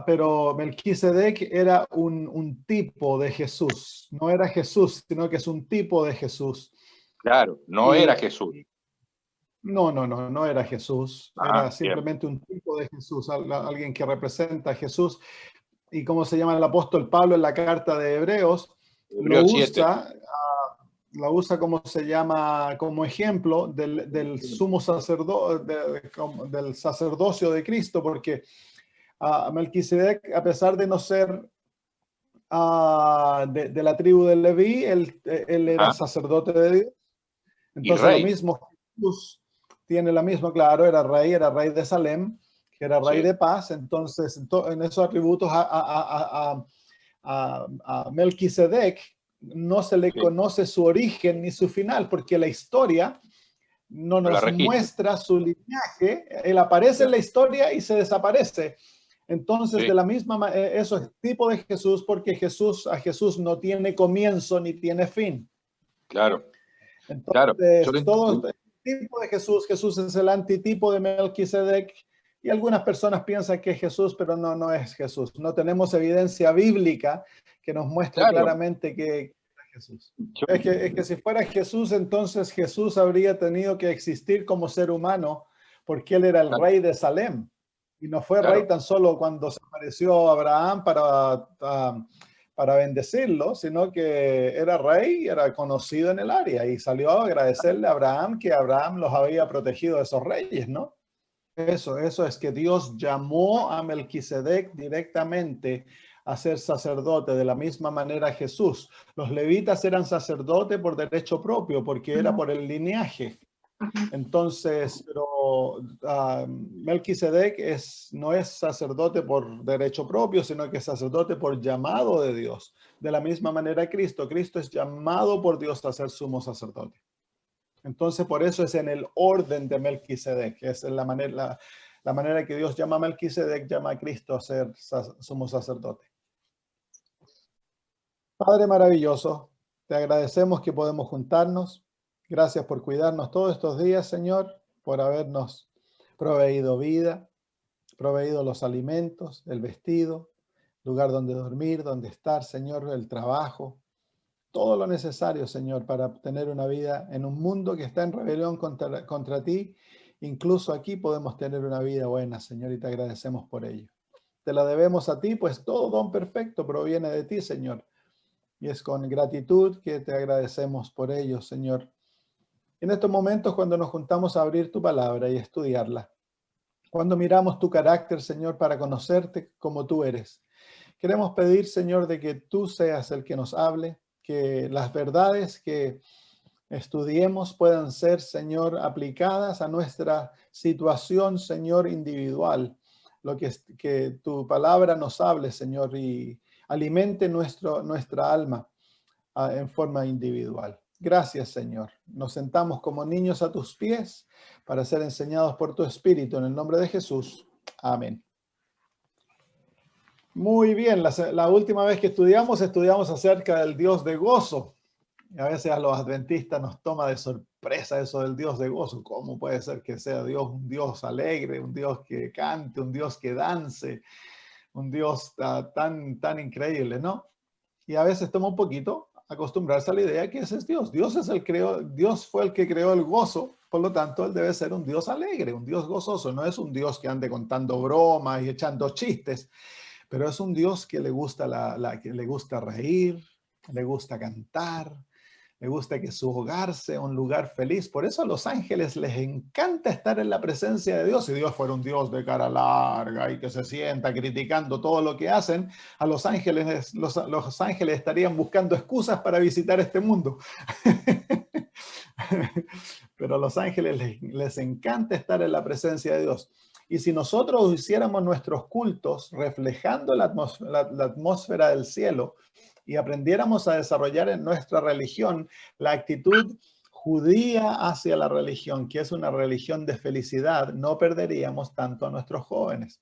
pero Melquisedec era un tipo de Jesús. No era Jesús, sino que es un tipo de Jesús. Claro, no Y, era Jesús. no era Jesús. Ah, Era bien. simplemente un tipo de Jesús, alguien que representa a Jesús. Y como se llama el apóstol Pablo en la carta de Hebreos, lo Hebreos 7. usa como se llama, como ejemplo del sumo sacerdote, del sacerdocio de Cristo, porque Melquisedec, a pesar de no ser de la tribu de Leví, él era Ah, sacerdote de Dios. y Entonces lo rey. mismo, Jesús tiene la misma, claro, era rey de Salem, que era rey Sí, de paz. Entonces, en esos atributos a Melquisedec no se le sí. conoce su origen ni su final, porque la historia no No la nos registra. muestra su linaje. Él aparece en Ya, la historia y se desaparece. Entonces, sí, de la misma manera, eso es tipo de Jesús, porque a Jesús no tiene comienzo ni tiene fin. claro, claro. Yo Entonces, lo todo entiendo. este tipo de Jesús, Jesús es el antitipo de Melquisedec, y algunas personas piensan que es Jesús, pero no es Jesús. No tenemos evidencia bíblica que nos muestre Claro, claramente que es Jesús. yo, Es que si fuera Jesús, entonces Jesús habría tenido que existir como ser humano, porque él era el claro, rey de Salem. Y no fue rey claro, tan solo cuando se apareció a Abraham para bendecirlo, sino que era rey, era conocido en el área y salió a agradecerle a Abraham que Abraham los había protegido de esos reyes, ¿no? Eso es que Dios llamó a Melquisedec directamente a ser sacerdote, de la misma manera Jesús. Los levitas eran sacerdotes por derecho propio, porque era por el lineaje. Entonces, pero Melquisedec no es sacerdote por derecho propio, sino que es sacerdote por llamado de Dios. De la misma manera Cristo es llamado por Dios a ser sumo sacerdote. Entonces, por eso es en el orden de Melquisedec, que es la manera que Dios llama a Melquisedec, llama a Cristo a ser sumo sacerdote. Padre maravilloso, te agradecemos que podemos juntarnos. Gracias por cuidarnos todos estos días, Señor, por habernos proveído vida, proveído los alimentos, el vestido, lugar donde dormir, donde estar, Señor, el trabajo, todo lo necesario, Señor, para tener una vida en un mundo que está en rebelión contra ti. Incluso aquí podemos tener una vida buena, Señor, y te agradecemos por ello. Te la debemos a ti, pues todo don perfecto proviene de ti, Señor. Y es con gratitud que te agradecemos por ello, Señor. En estos momentos, cuando nos juntamos a abrir tu palabra y estudiarla, cuando miramos tu carácter, Señor, para conocerte como tú eres, queremos pedir, Señor, de que tú seas el que nos hable, que las verdades que estudiemos puedan ser, Señor, aplicadas a nuestra situación, Señor, individual. Que tu palabra nos hable, Señor, y alimente nuestra alma en forma individual. Gracias, Señor. Nos sentamos como niños a tus pies para ser enseñados por tu Espíritu. En el nombre de Jesús. Amén. Muy bien, la última vez que estudiamos acerca del Dios de gozo. Y a veces a los adventistas nos toma de sorpresa eso del Dios de gozo. ¿Cómo puede ser que sea Dios un Dios alegre, un Dios que cante, un Dios que dance, un Dios tan increíble, ¿no? Y a veces toma un poquito acostumbrarse a la idea que ese es Dios. Dios fue el que creó el gozo, por lo tanto, él debe ser un Dios alegre, un Dios gozoso. No es un Dios que ande contando bromas y echando chistes, pero es un Dios que le gusta, que le gusta reír, le gusta cantar, le gusta que su hogar sea un lugar feliz. Por eso a los ángeles les encanta estar en la presencia de Dios. Si Dios fuera un Dios de cara larga y que se sienta criticando todo lo que hacen, a los ángeles estarían buscando excusas para visitar este mundo. Pero a los ángeles les encanta estar en la presencia de Dios. Y si nosotros hiciéramos nuestros cultos reflejando la atmósfera del cielo y aprendiéramos a desarrollar en nuestra religión la actitud judía hacia la religión, que es una religión de felicidad, no perderíamos tanto a nuestros jóvenes.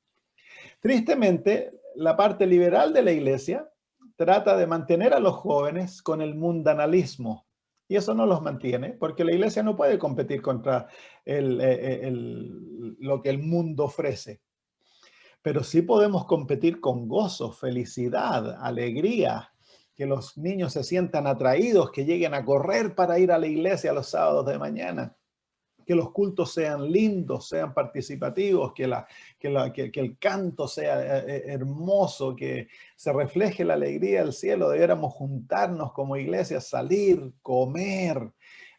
Tristemente, la parte liberal de la iglesia trata de mantener a los jóvenes con el mundanalismo. Y eso no los mantiene, porque la iglesia no puede competir contra lo que el mundo ofrece. pero sí podemos competir con gozo, felicidad, alegría, que los niños se sientan atraídos, que lleguen a correr para ir a la iglesia los sábados de mañana, que los cultos sean lindos, sean participativos, que el canto sea hermoso, que se refleje la alegría del cielo. Debiéramos juntarnos como iglesia, salir, comer,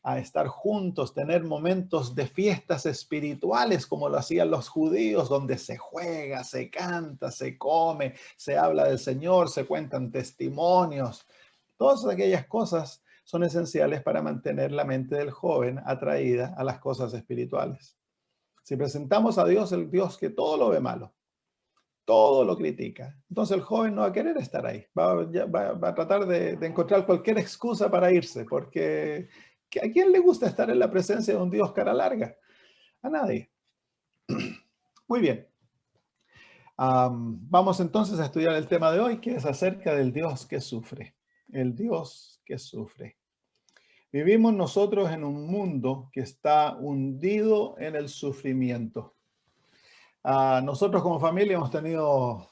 a estar juntos, tener momentos de fiestas espirituales como lo hacían los judíos, donde se juega, se canta, se come, se habla del Señor, se cuentan testimonios. Todas aquellas cosas son esenciales para mantener la mente del joven atraída a las cosas espirituales. Si presentamos a Dios, el Dios que todo lo ve malo, todo lo critica, entonces el joven no va a querer estar ahí, va a tratar de encontrar cualquier excusa para irse, porque ¿a quién le gusta estar en la presencia de un Dios cara larga? A nadie. Muy bien. Vamos entonces a estudiar el tema de hoy, que es acerca del Dios que sufre. El Dios que sufre. Vivimos nosotros en un mundo que está hundido en el sufrimiento. Nosotros como familia hemos tenido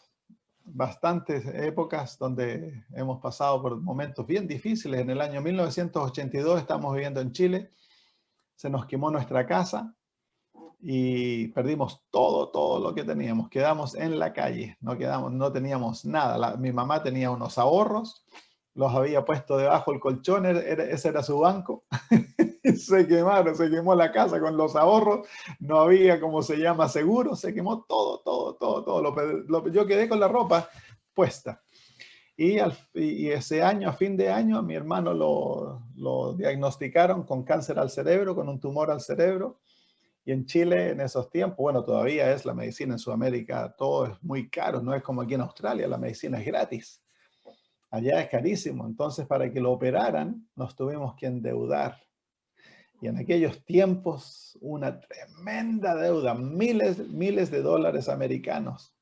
bastantes épocas donde hemos pasado por momentos bien difíciles. En el año 1982 estamos viviendo en Chile. Se nos quemó nuestra casa y perdimos todo lo que teníamos. Quedamos en la calle, no teníamos nada. Mi mamá tenía unos ahorros, los había puesto debajo del colchón, ese era su banco. Se quemaron, se quemó la casa con los ahorros, no había, como se llama, seguro, se quemó todo. Yo quedé con la ropa puesta. Y ese año, a fin de año, a mi hermano lo diagnosticaron con cáncer al cerebro, con un tumor al cerebro. Y en Chile, en esos tiempos, bueno, todavía es la medicina en Sudamérica, todo es muy caro, no es como aquí en Australia, la medicina es gratis. Allá es carísimo, entonces para que lo operaran nos tuvimos que endeudar. Y en aquellos tiempos, una tremenda deuda, miles de dólares americanos.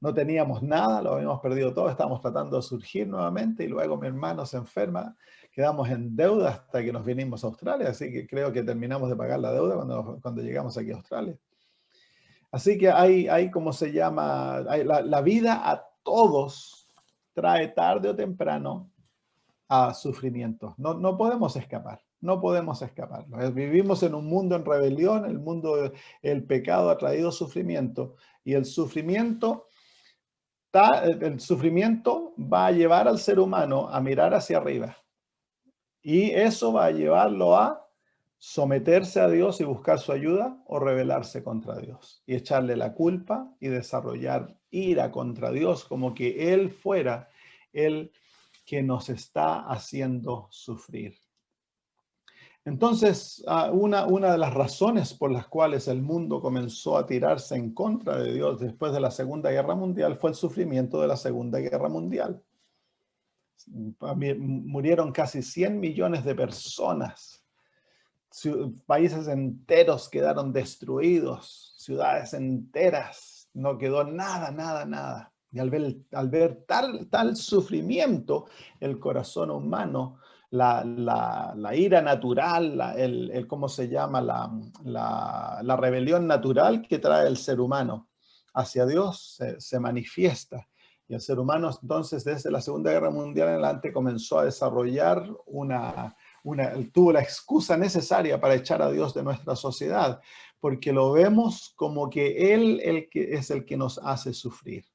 No teníamos nada, lo habíamos perdido todo, estábamos tratando de surgir nuevamente y luego mi hermano se enferma, quedamos en deuda hasta que nos vinimos a Australia, así que creo que terminamos de pagar la deuda cuando llegamos aquí a Australia. Así que hay ¿cómo se llama? La vida a todos trae tarde o temprano a sufrimiento. No podemos escapar, no podemos escaparlo. Vivimos en un mundo en rebelión, el pecado ha traído sufrimiento y el sufrimiento va a llevar al ser humano a mirar hacia arriba. Y eso va a llevarlo a someterse a Dios y buscar su ayuda o rebelarse contra Dios y echarle la culpa y desarrollar ira contra Dios como que Él fuera el que nos está haciendo sufrir. Entonces, una de las razones por las cuales el mundo comenzó a tirarse en contra de Dios después de la Segunda Guerra Mundial fue el sufrimiento de la Segunda Guerra Mundial. Murieron casi 100 millones de personas. Países enteros quedaron destruidos, ciudades enteras, no quedó nada. Y al ver tal sufrimiento, el corazón humano, la ira natural, ¿cómo se llama? La rebelión natural que trae el ser humano hacia Dios se manifiesta. Y el ser humano entonces desde la Segunda Guerra Mundial en adelante comenzó a desarrollar tuvo la excusa necesaria para echar a Dios de nuestra sociedad, porque lo vemos como que Él es el que nos hace sufrir,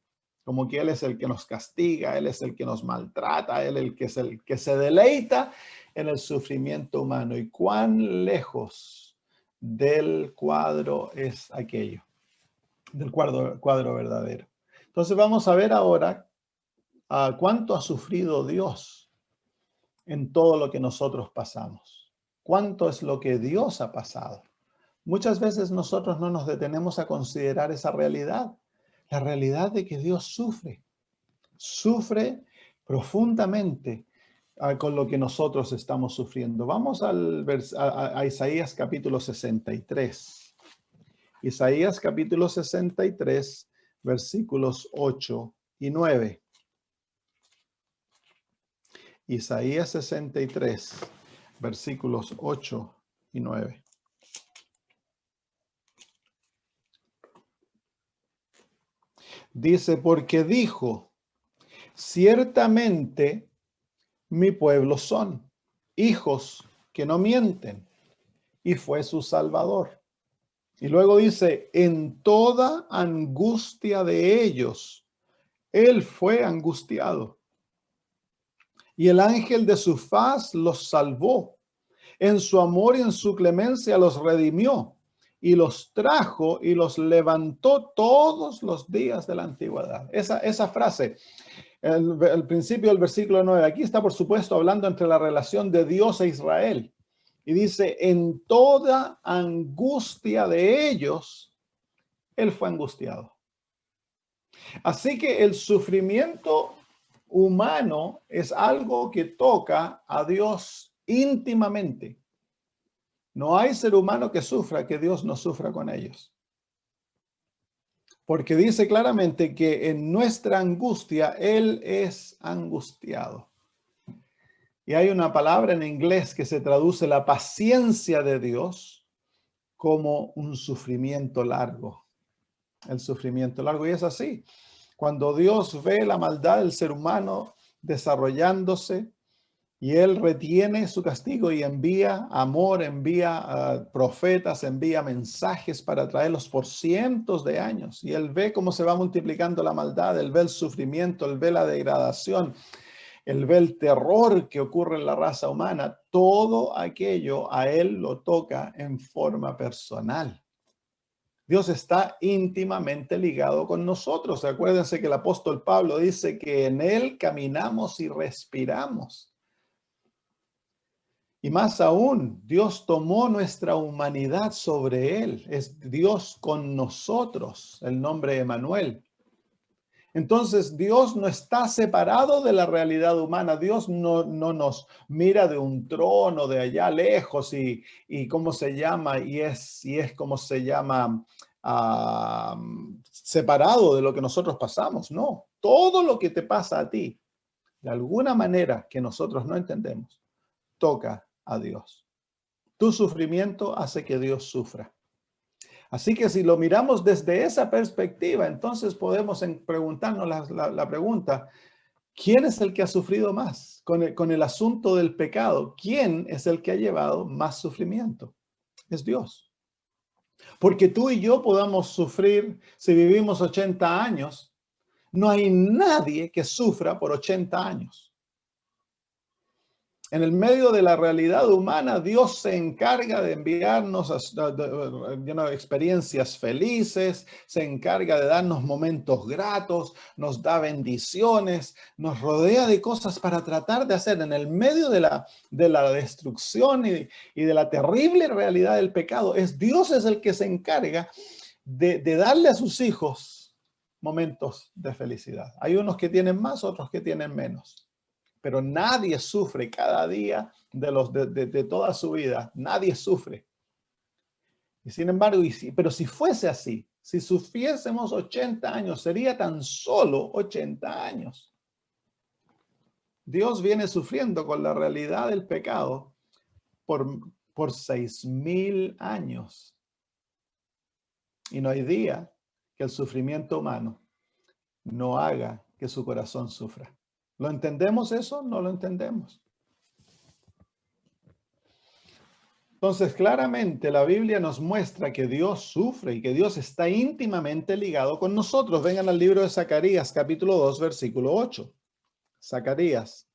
como que Él es el que nos castiga, Él es el que nos maltrata, Él es el que se deleita en el sufrimiento humano. Y cuán lejos del cuadro es aquello, del cuadro verdadero. Entonces vamos a ver ahora cuánto ha sufrido Dios en todo lo que nosotros pasamos. ¿Cuánto es lo que Dios ha pasado? Muchas veces nosotros no nos detenemos a considerar esa realidad, la realidad de que Dios sufre profundamente con lo que nosotros estamos sufriendo. Vamos a Isaías capítulo 63. Isaías capítulo 63, versículos 8 y 9. Isaías 63, versículos 8 y 9. Dice, porque dijo, ciertamente mi pueblo son hijos que no mienten, y fue su Salvador. Y luego dice, en toda angustia de ellos, él fue angustiado. Y el ángel de su faz los salvó. En su amor y en su clemencia los redimió y los trajo y los levantó todos los días de la antigüedad. Esa frase, el principio del versículo 9, aquí está por supuesto hablando entre la relación de Dios e Israel. Y dice, en toda angustia de ellos, él fue angustiado. Así que el sufrimiento humano es algo que toca a Dios íntimamente. No hay ser humano que sufra que Dios no sufra con ellos. Porque dice claramente que en nuestra angustia Él es angustiado. Y hay una palabra en inglés que se traduce la paciencia de Dios como un sufrimiento largo. El sufrimiento largo. Y es así. Cuando Dios ve la maldad del ser humano desarrollándose, y él retiene su castigo y envía amor, envía profetas, envía mensajes para traerlos por cientos de años. Y él ve cómo se va multiplicando la maldad, él ve el sufrimiento, él ve la degradación, él ve el terror que ocurre en la raza humana. Todo aquello a él lo toca en forma personal. Dios está íntimamente ligado con nosotros. Acuérdense que el apóstol Pablo dice que en él caminamos y respiramos. Y más aún, Dios tomó nuestra humanidad sobre él. Es Dios con nosotros, el nombre Emmanuel. Entonces, Dios no está separado de la realidad humana. Dios no nos mira de un trono de allá lejos y ¿cómo se llama? Y es como se llama, separado de lo que nosotros pasamos. No, todo lo que te pasa a ti, de alguna manera que nosotros no entendemos, toca a Dios. Tu sufrimiento hace que Dios sufra. Así que si lo miramos desde esa perspectiva, entonces podemos preguntarnos la pregunta, ¿quién es el que ha sufrido más con el asunto del pecado? ¿Quién es el que ha llevado más sufrimiento? Es Dios. Porque tú y yo podamos sufrir si vivimos 80 años, no hay nadie que sufra por 80 años. En el medio de la realidad humana, Dios se encarga de enviarnos experiencias felices, se encarga de darnos momentos gratos, nos da bendiciones, nos rodea de cosas para tratar de hacer en el medio de la destrucción y de la terrible realidad del pecado. Dios es el que se encarga de darle a sus hijos momentos de felicidad. Hay unos que tienen más, otros que tienen menos. Pero nadie sufre cada día de toda su vida. Nadie sufre. Y sin embargo, pero si fuese así, si sufriésemos 80 años, sería tan solo 80 años. Dios viene sufriendo con la realidad del pecado por 6,000 años. Y no hay día que el sufrimiento humano no haga que su corazón sufra. ¿Lo entendemos eso? No lo entendemos. Entonces, claramente la Biblia nos muestra que Dios sufre y que Dios está íntimamente ligado con nosotros. Vengan al libro de Zacarías, capítulo 2, versículo 8. Zacarías,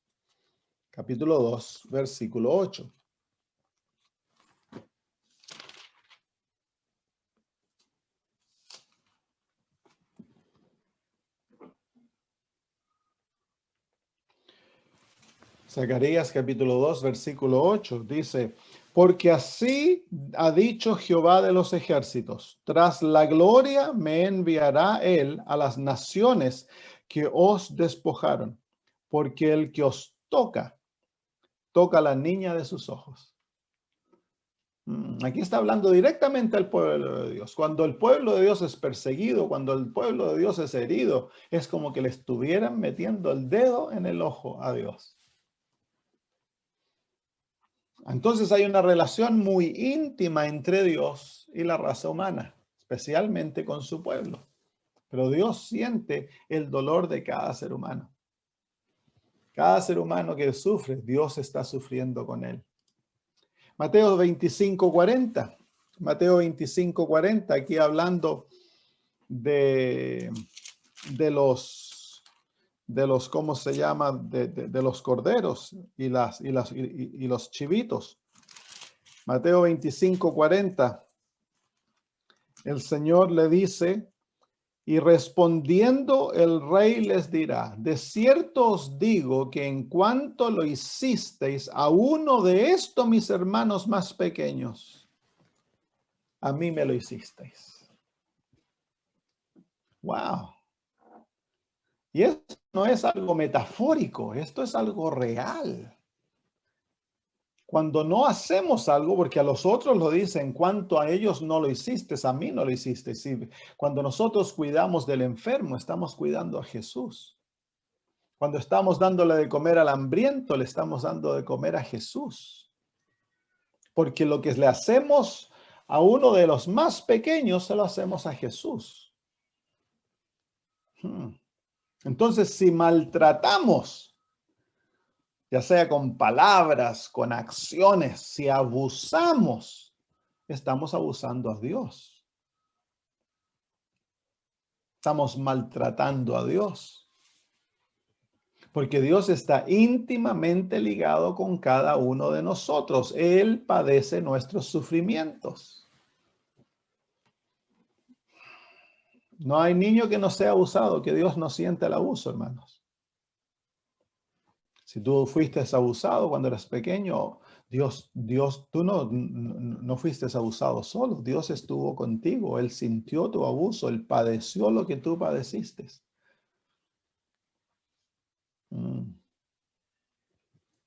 capítulo 2, versículo 8. Zacarías capítulo 2, versículo 8 dice, porque así ha dicho Jehová de los ejércitos, tras la gloria me enviará él a las naciones que os despojaron, porque el que os toca a la niña de sus ojos. Aquí está hablando directamente al pueblo de Dios. Cuando el pueblo de Dios es perseguido, cuando el pueblo de Dios es herido, es como que le estuvieran metiendo el dedo en el ojo a Dios. Entonces hay una relación muy íntima entre Dios y la raza humana, especialmente con su pueblo. pero Dios siente el dolor de cada ser humano. Cada ser humano que sufre, Dios está sufriendo con él. Mateo 25:40. Mateo 25:40, aquí hablando de los, ¿cómo se llama? De los corderos y los chivitos. Mateo 25:40. El Señor le dice, y respondiendo el rey les dirá, de cierto os digo que en cuanto lo hicisteis a uno de estos mis hermanos más pequeños, a mí me lo hicisteis. Wow. Y esto no es algo metafórico, esto es algo real. Cuando no hacemos algo, porque a los otros lo dicen, en cuanto a ellos no lo hiciste, a mí no lo hiciste. Sí, cuando nosotros cuidamos del enfermo, estamos cuidando a Jesús. Cuando estamos dándole de comer al hambriento, le estamos dando de comer a Jesús. Porque lo que le hacemos a uno de los más pequeños, se lo hacemos a Jesús. Entonces, si maltratamos, ya sea con palabras, con acciones, si abusamos, estamos abusando a Dios. Estamos maltratando a Dios. Porque Dios está íntimamente ligado con cada uno de nosotros. Él padece nuestros sufrimientos. No hay niño que no sea abusado, que Dios no siente el abuso, hermanos. Si tú fuiste abusado cuando eras pequeño, tú no fuiste abusado solo. Dios estuvo contigo. Él sintió tu abuso. Él padeció lo que tú padeciste.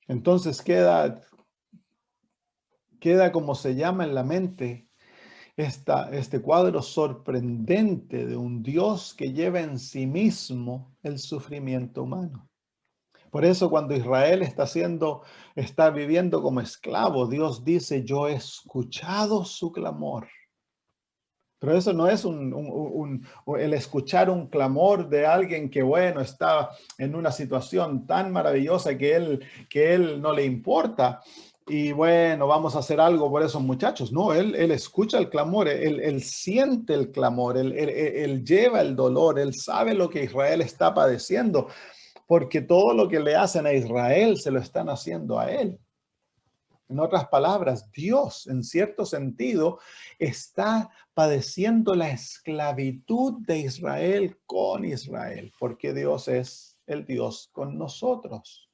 Entonces queda como se llama en la mente este cuadro sorprendente de un Dios que lleva en sí mismo el sufrimiento humano. Por eso cuando Israel está viviendo como esclavo, Dios dice, yo he escuchado su clamor. Pero eso no es el escuchar un clamor de alguien que, bueno, está en una situación tan maravillosa que él no le importa. Y bueno, vamos a hacer algo por esos muchachos. No, él escucha el clamor, él siente el clamor, él lleva el dolor, él sabe lo que Israel está padeciendo. Porque todo lo que le hacen a Israel se lo están haciendo a él. En otras palabras, Dios, en cierto sentido, está padeciendo la esclavitud de Israel con Israel, porque Dios es el Dios con nosotros.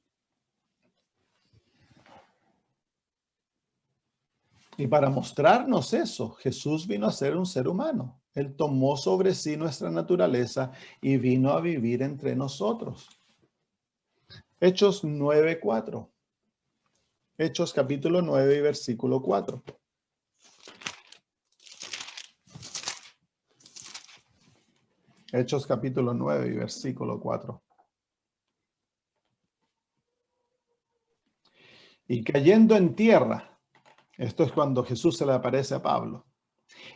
Y para mostrarnos eso, Jesús vino a ser un ser humano. Él tomó sobre sí nuestra naturaleza y vino a vivir entre nosotros. Hechos 9:4. Hechos capítulo 9 y versículo 4. Hechos capítulo 9 y versículo 4. Y cayendo en tierra, esto es cuando Jesús se le aparece a Pablo.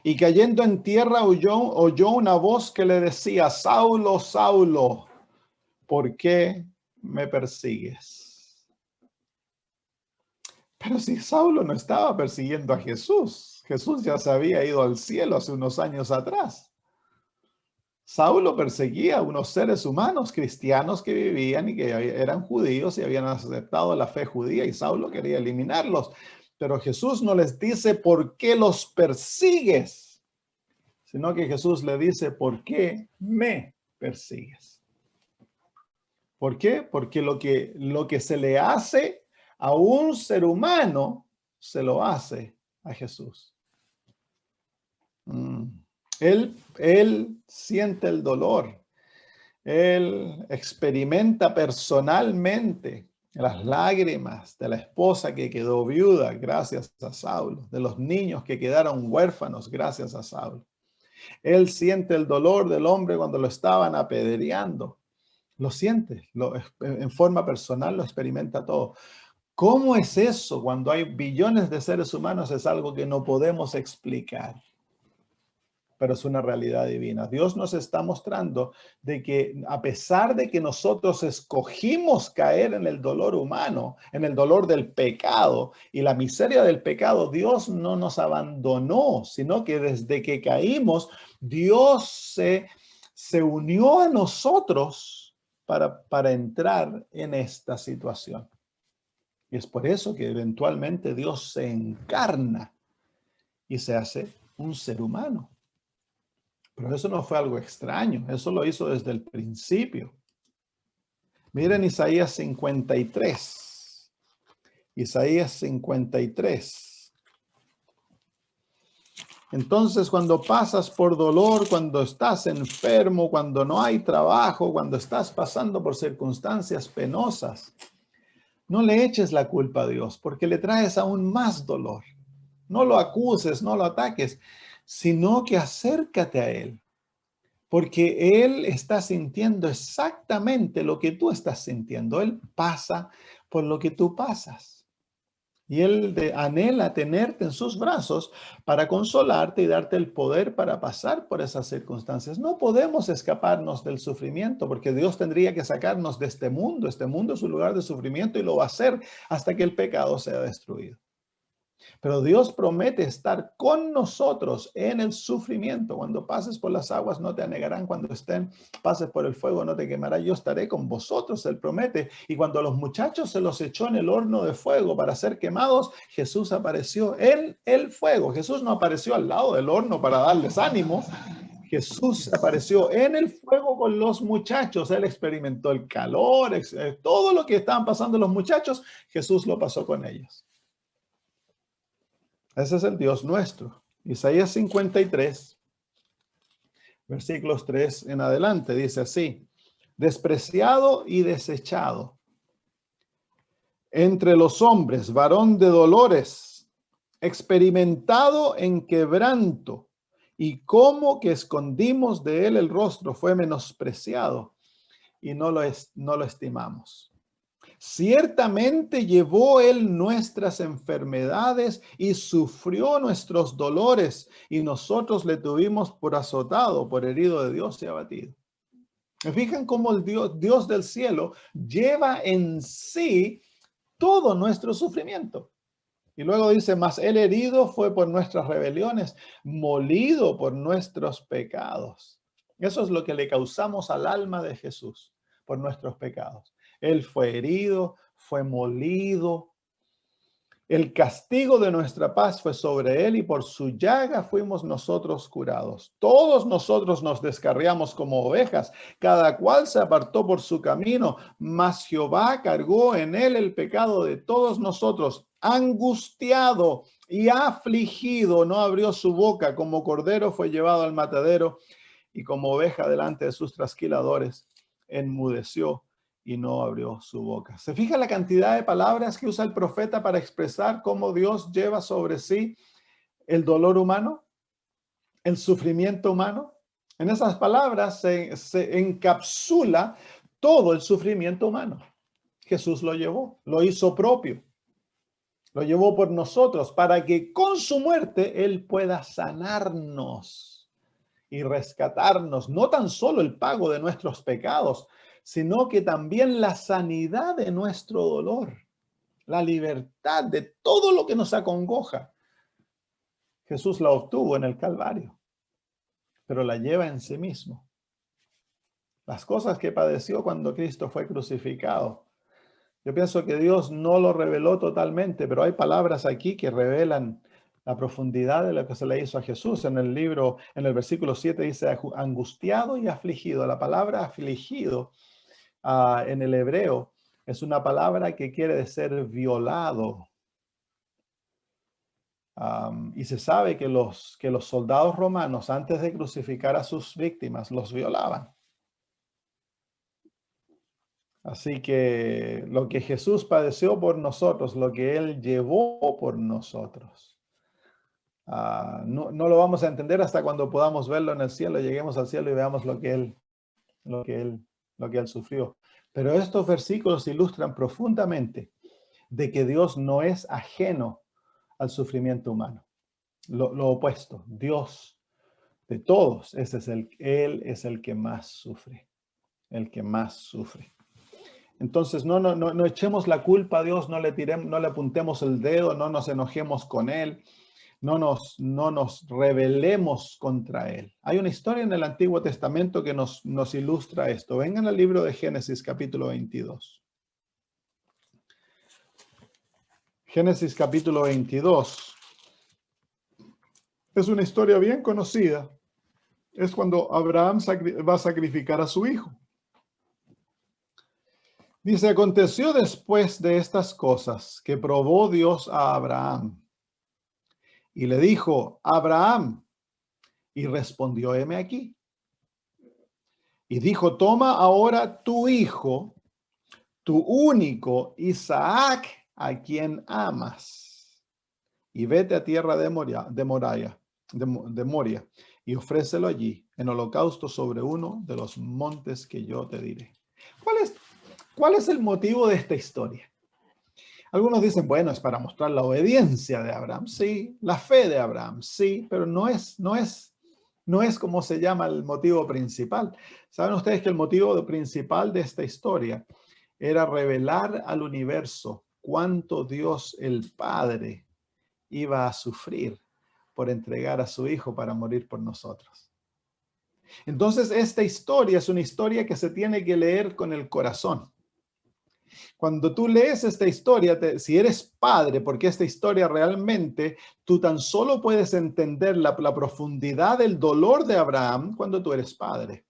Y cayendo en tierra oyó una voz que le decía, Saulo, Saulo, ¿por qué me persigues? Pero si Saulo no estaba persiguiendo a Jesús, Jesús ya se había ido al cielo hace unos años atrás. Saulo perseguía a unos seres humanos cristianos que vivían y que eran judíos y habían aceptado la fe judía y Saulo quería eliminarlos. Pero Jesús no les dice por qué los persigues, sino que Jesús le dice por qué me persigues. ¿Por qué? Porque lo que se le hace a un ser humano, se lo hace a Jesús. Él siente el dolor. Él experimenta personalmente las lágrimas de la esposa que quedó viuda gracias a Saulo, de los niños que quedaron huérfanos gracias a Saulo. Él siente el dolor del hombre cuando lo estaban apedreando. Lo siente, en forma personal lo experimenta todo. ¿Cómo es eso cuando hay billones de seres humanos? Es algo que no podemos explicar. pero es una realidad divina. Dios nos está mostrando de que a pesar de que nosotros escogimos caer en el dolor humano, en el dolor del pecado y la miseria del pecado, Dios no nos abandonó, sino que desde que caímos, Dios se unió a nosotros para entrar en esta situación. Y es por eso que eventualmente Dios se encarna y se hace un ser humano. Pero eso no fue algo extraño, eso lo hizo desde el principio. Miren Isaías 53. Isaías 53. Entonces, cuando pasas por dolor, cuando estás enfermo, cuando no hay trabajo, cuando estás pasando por circunstancias penosas, no le eches la culpa a Dios, porque le traes aún más dolor. No lo acuses, no lo ataques, sino que acércate a Él. Porque Él está sintiendo exactamente lo que tú estás sintiendo. Él pasa por lo que tú pasas. Y Él anhela tenerte en sus brazos para consolarte y darte el poder para pasar por esas circunstancias. No podemos escaparnos del sufrimiento porque Dios tendría que sacarnos de este mundo. Este mundo es un lugar de sufrimiento y lo va a hacer hasta que el pecado sea destruido. Pero Dios promete estar con nosotros en el sufrimiento. Cuando pases por las aguas no te anegarán. Cuando pases por el fuego no te quemará. Yo estaré con vosotros, Él promete. Y cuando los muchachos se los echó en el horno de fuego para ser quemados, Jesús apareció en el fuego. Jesús no apareció al lado del horno para darles ánimo. Jesús apareció en el fuego con los muchachos. Él experimentó el calor, todo lo que estaban pasando los muchachos, Jesús lo pasó con ellos. Ese es el Dios nuestro. Isaías 53, versículos 3 en adelante, dice así: despreciado y desechado entre los hombres, varón de dolores, experimentado en quebranto, y como que escondimos de él el rostro, fue menospreciado y no lo estimamos. Ciertamente llevó él nuestras enfermedades y sufrió nuestros dolores, y nosotros le tuvimos por azotado, por herido de Dios y abatido. ¿Me fijan cómo el Dios del cielo lleva en sí todo nuestro sufrimiento? Y luego dice, mas él herido fue por nuestras rebeliones, molido por nuestros pecados. Eso es lo que le causamos al alma de Jesús, por nuestros pecados. Él fue herido, fue molido. El castigo de nuestra paz fue sobre él y por su llaga fuimos nosotros curados. Todos nosotros nos descarriamos como ovejas, cada cual se apartó por su camino, mas Jehová cargó en él el pecado de todos nosotros. Angustiado y afligido, no abrió su boca, como cordero fue llevado al matadero y como oveja delante de sus trasquiladores, enmudeció y no abrió su boca. ¿Se fija la cantidad de palabras que usa el profeta para expresar cómo Dios lleva sobre sí el dolor humano, el sufrimiento humano? En esas palabras se encapsula todo el sufrimiento humano. Jesús lo llevó, lo hizo propio. Lo llevó por nosotros para que con su muerte Él pueda sanarnos y rescatarnos, no tan solo el pago de nuestros pecados, sino que también la sanidad de nuestro dolor, la libertad de todo lo que nos acongoja. Jesús la obtuvo en el Calvario, pero la lleva en sí mismo. Las cosas que padeció cuando Cristo fue crucificado. Yo pienso que Dios no lo reveló totalmente, pero hay palabras aquí que revelan la profundidad de lo que se le hizo a Jesús. En el libro, en el versículo 7 dice angustiado y afligido. La palabra afligido en el hebreo es una palabra que quiere decir violado. Y se sabe que los soldados romanos, antes de crucificar a sus víctimas, los violaban. Así que lo que Jesús padeció por nosotros, lo que Él llevó por nosotros, no lo vamos a entender hasta cuando podamos verlo en el cielo, lleguemos al cielo y veamos lo que Él sufrió. Pero estos versículos ilustran profundamente de que Dios no es ajeno al sufrimiento humano. Lo opuesto, Dios De todos, Él es el que más sufre. El que más sufre. Entonces, no echemos la culpa a Dios, no le apuntemos el dedo, no nos enojemos con Él, no nos rebelemos contra Él. Hay una historia en el Antiguo Testamento que nos ilustra esto. Vengan al libro de Génesis, capítulo 22. Génesis, capítulo 22. Es una historia bien conocida. Es cuando Abraham va a sacrificar a su hijo. Dice, aconteció después de estas cosas que probó Dios a Abraham. Y le dijo, Abraham, y respondió, heme aquí. Y dijo, toma ahora tu hijo, tu único Isaac, a quien amas, y vete a tierra de Moria, y ofrécelo allí en holocausto sobre uno de los montes que yo te diré. ¿Cuál es el motivo de esta historia? Algunos dicen, bueno, es para mostrar la obediencia de Abraham, sí, la fe de Abraham, sí, pero no es como se llama el motivo principal. ¿Saben ustedes que el motivo principal de esta historia era revelar al universo cuánto Dios el Padre iba a sufrir por entregar a su Hijo para morir por nosotros? Entonces, esta historia es una historia que se tiene que leer con el corazón. Cuando tú lees esta historia, si eres padre, porque esta historia realmente, tú tan solo puedes entender la profundidad del dolor de Abraham cuando tú eres padre.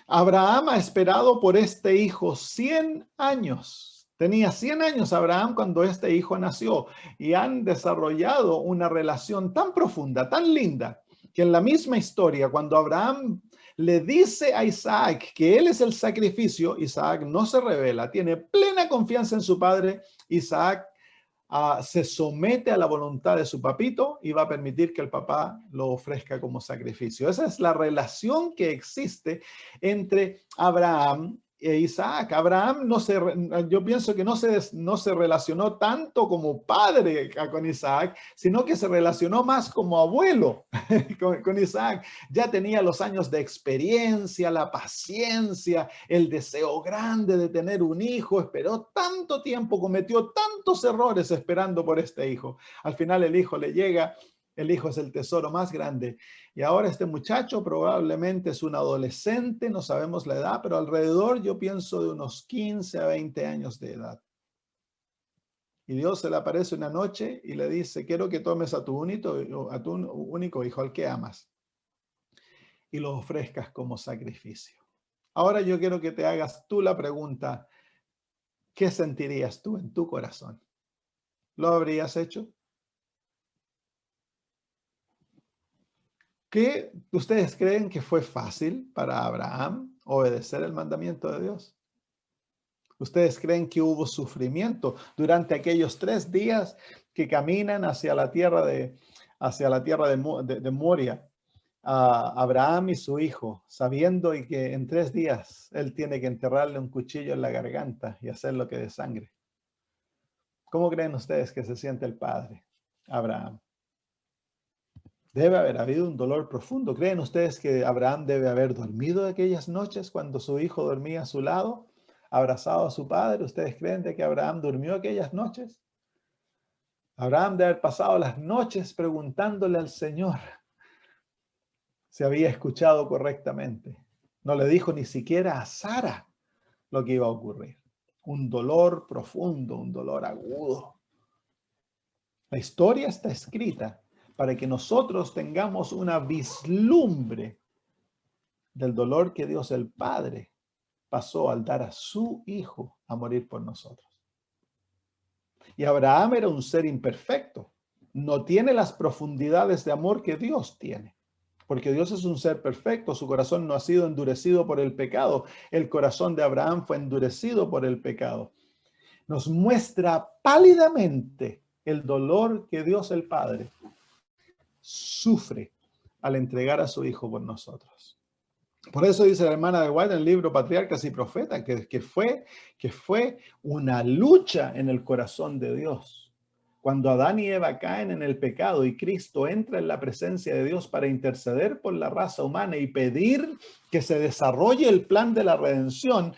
Abraham ha esperado por este hijo 100 años. Tenía 100 años Abraham cuando este hijo nació y han desarrollado una relación tan profunda, tan linda, que en la misma historia, cuando Abraham le dice a Isaac que él es el sacrificio, Isaac no se rebela, tiene plena confianza en su padre. Isaac se somete a la voluntad de su papito y va a permitir que el papá lo ofrezca como sacrificio. Esa es la relación que existe entre Abraham e Isaac. Abraham yo pienso que no se relacionó tanto como padre con Isaac, sino que se relacionó más como abuelo con Isaac. Ya tenía los años de experiencia, la paciencia, el deseo grande de tener un hijo. Esperó tanto tiempo, cometió tantos errores esperando por este hijo. Al final el hijo le llega. El hijo es el tesoro más grande. Y ahora este muchacho probablemente es un adolescente, no sabemos la edad, pero alrededor yo pienso de unos 15 a 20 años de edad. Y Dios se le aparece una noche y le dice, quiero que tomes a tu único hijo, al que amas, y lo ofrezcas como sacrificio. Ahora yo quiero que te hagas tú la pregunta, ¿qué sentirías tú en tu corazón? ¿Lo habrías hecho? ¿Qué ustedes creen que fue fácil para Abraham obedecer el mandamiento de Dios? ¿Ustedes creen que hubo sufrimiento durante aquellos 3 días que caminan hacia la tierra de Moria? Abraham y su hijo, sabiendo y que en 3 días él tiene que enterrarle un cuchillo en la garganta y hacerlo que dé sangre. ¿Cómo creen ustedes que se siente el padre, Abraham? Debe haber habido un dolor profundo. ¿Creen ustedes que Abraham debe haber dormido aquellas noches cuando su hijo dormía a su lado, abrazado a su padre? ¿Ustedes creen de que Abraham durmió aquellas noches? Abraham debe haber pasado las noches preguntándole al Señor si había escuchado correctamente. No le dijo ni siquiera a Sara lo que iba a ocurrir. Un dolor profundo, un dolor agudo. La historia está escrita para que nosotros tengamos una vislumbre del dolor que Dios el Padre pasó al dar a su Hijo a morir por nosotros. Y Abraham era un ser imperfecto. No tiene las profundidades de amor que Dios tiene. Porque Dios es un ser perfecto. Su corazón no ha sido endurecido por el pecado. El corazón de Abraham fue endurecido por el pecado. Nos muestra pálidamente el dolor que Dios el Padre sufre al entregar a su Hijo por nosotros. Por eso dice la hermana de White en el libro Patriarcas y Profetas que fue una lucha en el corazón de Dios Cuando Adán y Eva caen en el pecado y Cristo entra en la presencia de Dios para interceder por la raza humana y pedir que se desarrolle el plan de la redención,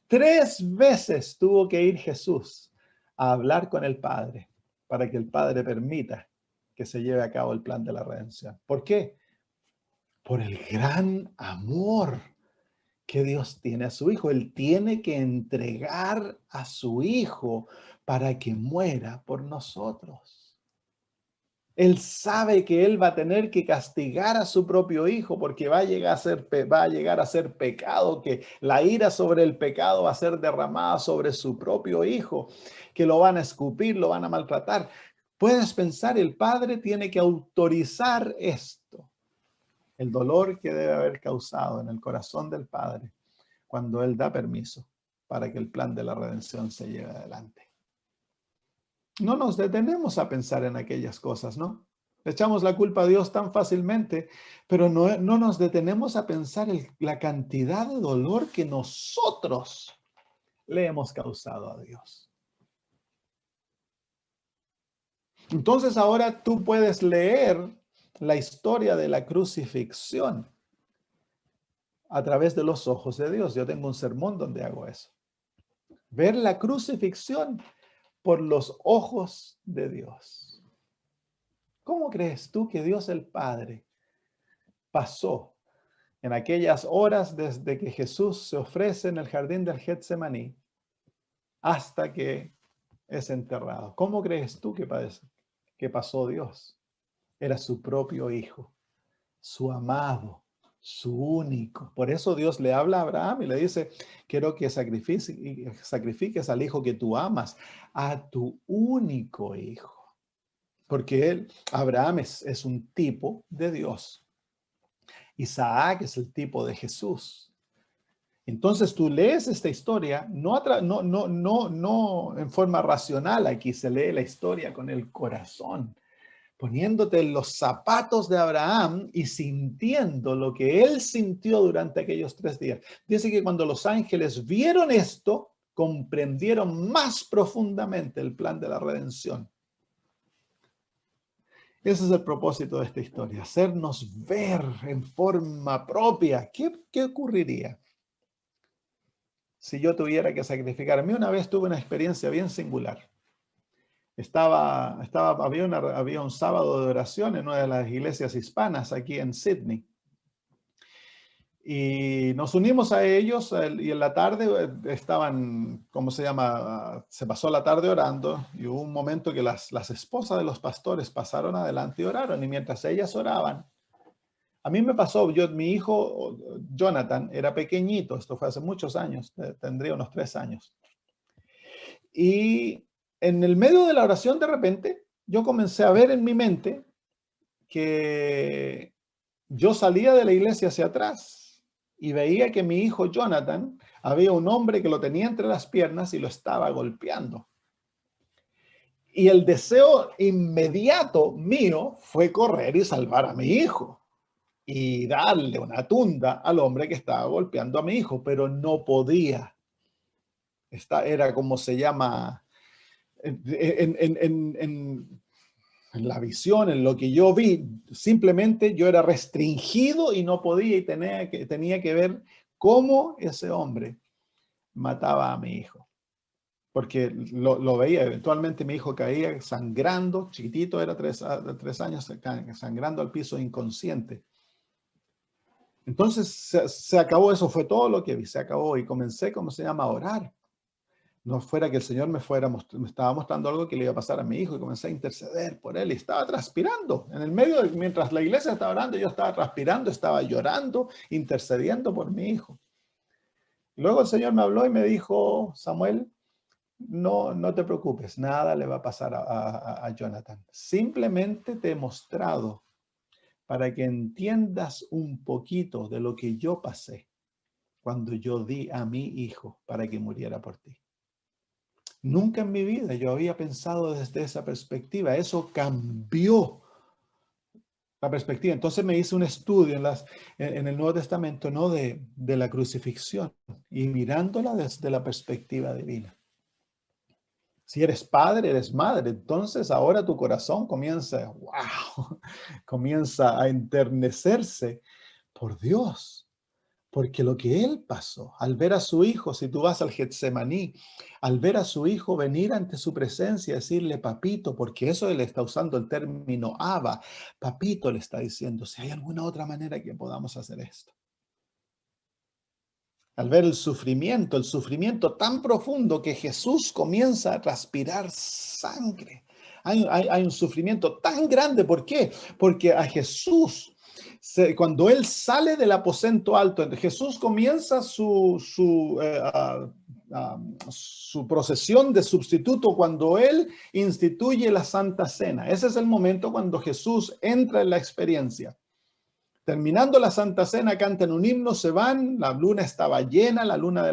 3 veces tuvo que ir Jesús a hablar con el Padre para que el Padre permita que se lleve a cabo el plan de la redención. ¿Por qué? Por el gran amor que Dios tiene a su Hijo. Él tiene que entregar a su Hijo para que muera por nosotros. Él sabe que Él va a tener que castigar a su propio Hijo porque va a llegar a ser pecado, que la ira sobre el pecado va a ser derramada sobre su propio Hijo, que lo van a escupir, lo van a maltratar. Puedes pensar, el Padre tiene que autorizar esto. El dolor que debe haber causado en el corazón del Padre cuando Él da permiso para que el plan de la redención se lleve adelante. No nos detenemos a pensar en aquellas cosas, ¿no? Le echamos la culpa a Dios tan fácilmente, pero no nos detenemos a pensar la cantidad de dolor que nosotros le hemos causado a Dios. Entonces ahora tú puedes leer la historia de la crucifixión a través de los ojos de Dios. Yo tengo un sermón donde hago eso. Ver la crucifixión por los ojos de Dios. ¿Cómo crees tú que Dios el Padre pasó en aquellas horas desde que Jesús se ofrece en el jardín del Getsemaní hasta que es enterrado? ¿Cómo crees tú que pasó Dios? Era su propio Hijo, su amado, su único. Por eso Dios le habla a Abraham y le dice, quiero que sacrifiques al hijo que tú amas, a tu único hijo. Porque Abraham es un tipo de Dios. Isaac es el tipo de Jesús. Entonces tú lees esta historia, no en forma racional, aquí se lee la historia con el corazón, poniéndote en los zapatos de Abraham y sintiendo lo que él sintió durante aquellos 3 días. Dice que cuando los ángeles vieron esto, comprendieron más profundamente el plan de la redención. Ese es el propósito de esta historia, hacernos ver en forma propia qué ocurriría si yo tuviera que sacrificar. A mí una vez tuve una experiencia bien singular. Había un sábado de oración en una de las iglesias hispanas aquí en Sydney. Y nos unimos a ellos y en la tarde estaban, ¿cómo se llama? Se pasó la tarde orando y hubo un momento que las esposas de los pastores pasaron adelante y oraron. Y mientras ellas oraban, a mí me pasó, mi hijo Jonathan era pequeñito, esto fue hace muchos años, tendría unos 3 años. Y en el medio de la oración, de repente, yo comencé a ver en mi mente que yo salía de la iglesia hacia atrás y veía que mi hijo Jonathan, había un hombre que lo tenía entre las piernas y lo estaba golpeando. Y el deseo inmediato mío fue correr y salvar a mi hijo y darle una tunda al hombre que estaba golpeando a mi hijo, pero no podía. Era como se llama en la visión, en lo que yo vi, simplemente yo era restringido y no podía y tenía que ver cómo ese hombre mataba a mi hijo. Porque lo veía, eventualmente mi hijo caía sangrando, chiquitito, era 3 años, sangrando al piso inconsciente. Entonces se acabó, eso fue todo lo que vi, se acabó y comencé, ¿cómo se llama?, a orar. No fuera que el Señor me estaba mostrando algo que le iba a pasar a mi hijo y comencé a interceder por él y estaba transpirando. En el medio, mientras la iglesia estaba orando, yo estaba transpirando, estaba llorando, intercediendo por mi hijo. Luego el Señor me habló y me dijo, Samuel, no te preocupes, nada le va a pasar a Jonathan. Simplemente te he mostrado para que entiendas un poquito de lo que yo pasé cuando yo di a mi hijo para que muriera por ti. Nunca en mi vida yo había pensado desde esa perspectiva. Eso cambió la perspectiva. Entonces me hice un estudio en el Nuevo Testamento, ¿no?, de la crucifixión y mirándola desde la perspectiva divina. Si eres padre, eres madre. Entonces ahora tu corazón comienza, wow, comienza a enternecerse por Dios. Porque lo que él pasó, al ver a su hijo, si tú vas al Getsemaní, al ver a su hijo venir ante su presencia y decirle, papito, porque eso él está usando el término Abba, papito le está diciendo, si hay alguna otra manera que podamos hacer esto. Al ver el sufrimiento tan profundo que Jesús comienza a transpirar sangre. Hay un sufrimiento tan grande. ¿Por qué? Porque a Jesús, cuando Él sale del aposento alto, Jesús comienza su procesión de sustituto cuando Él instituye la Santa Cena. Ese es el momento cuando Jesús entra en la experiencia. Terminando la Santa Cena, cantan un himno, se van, la luna estaba llena, la luna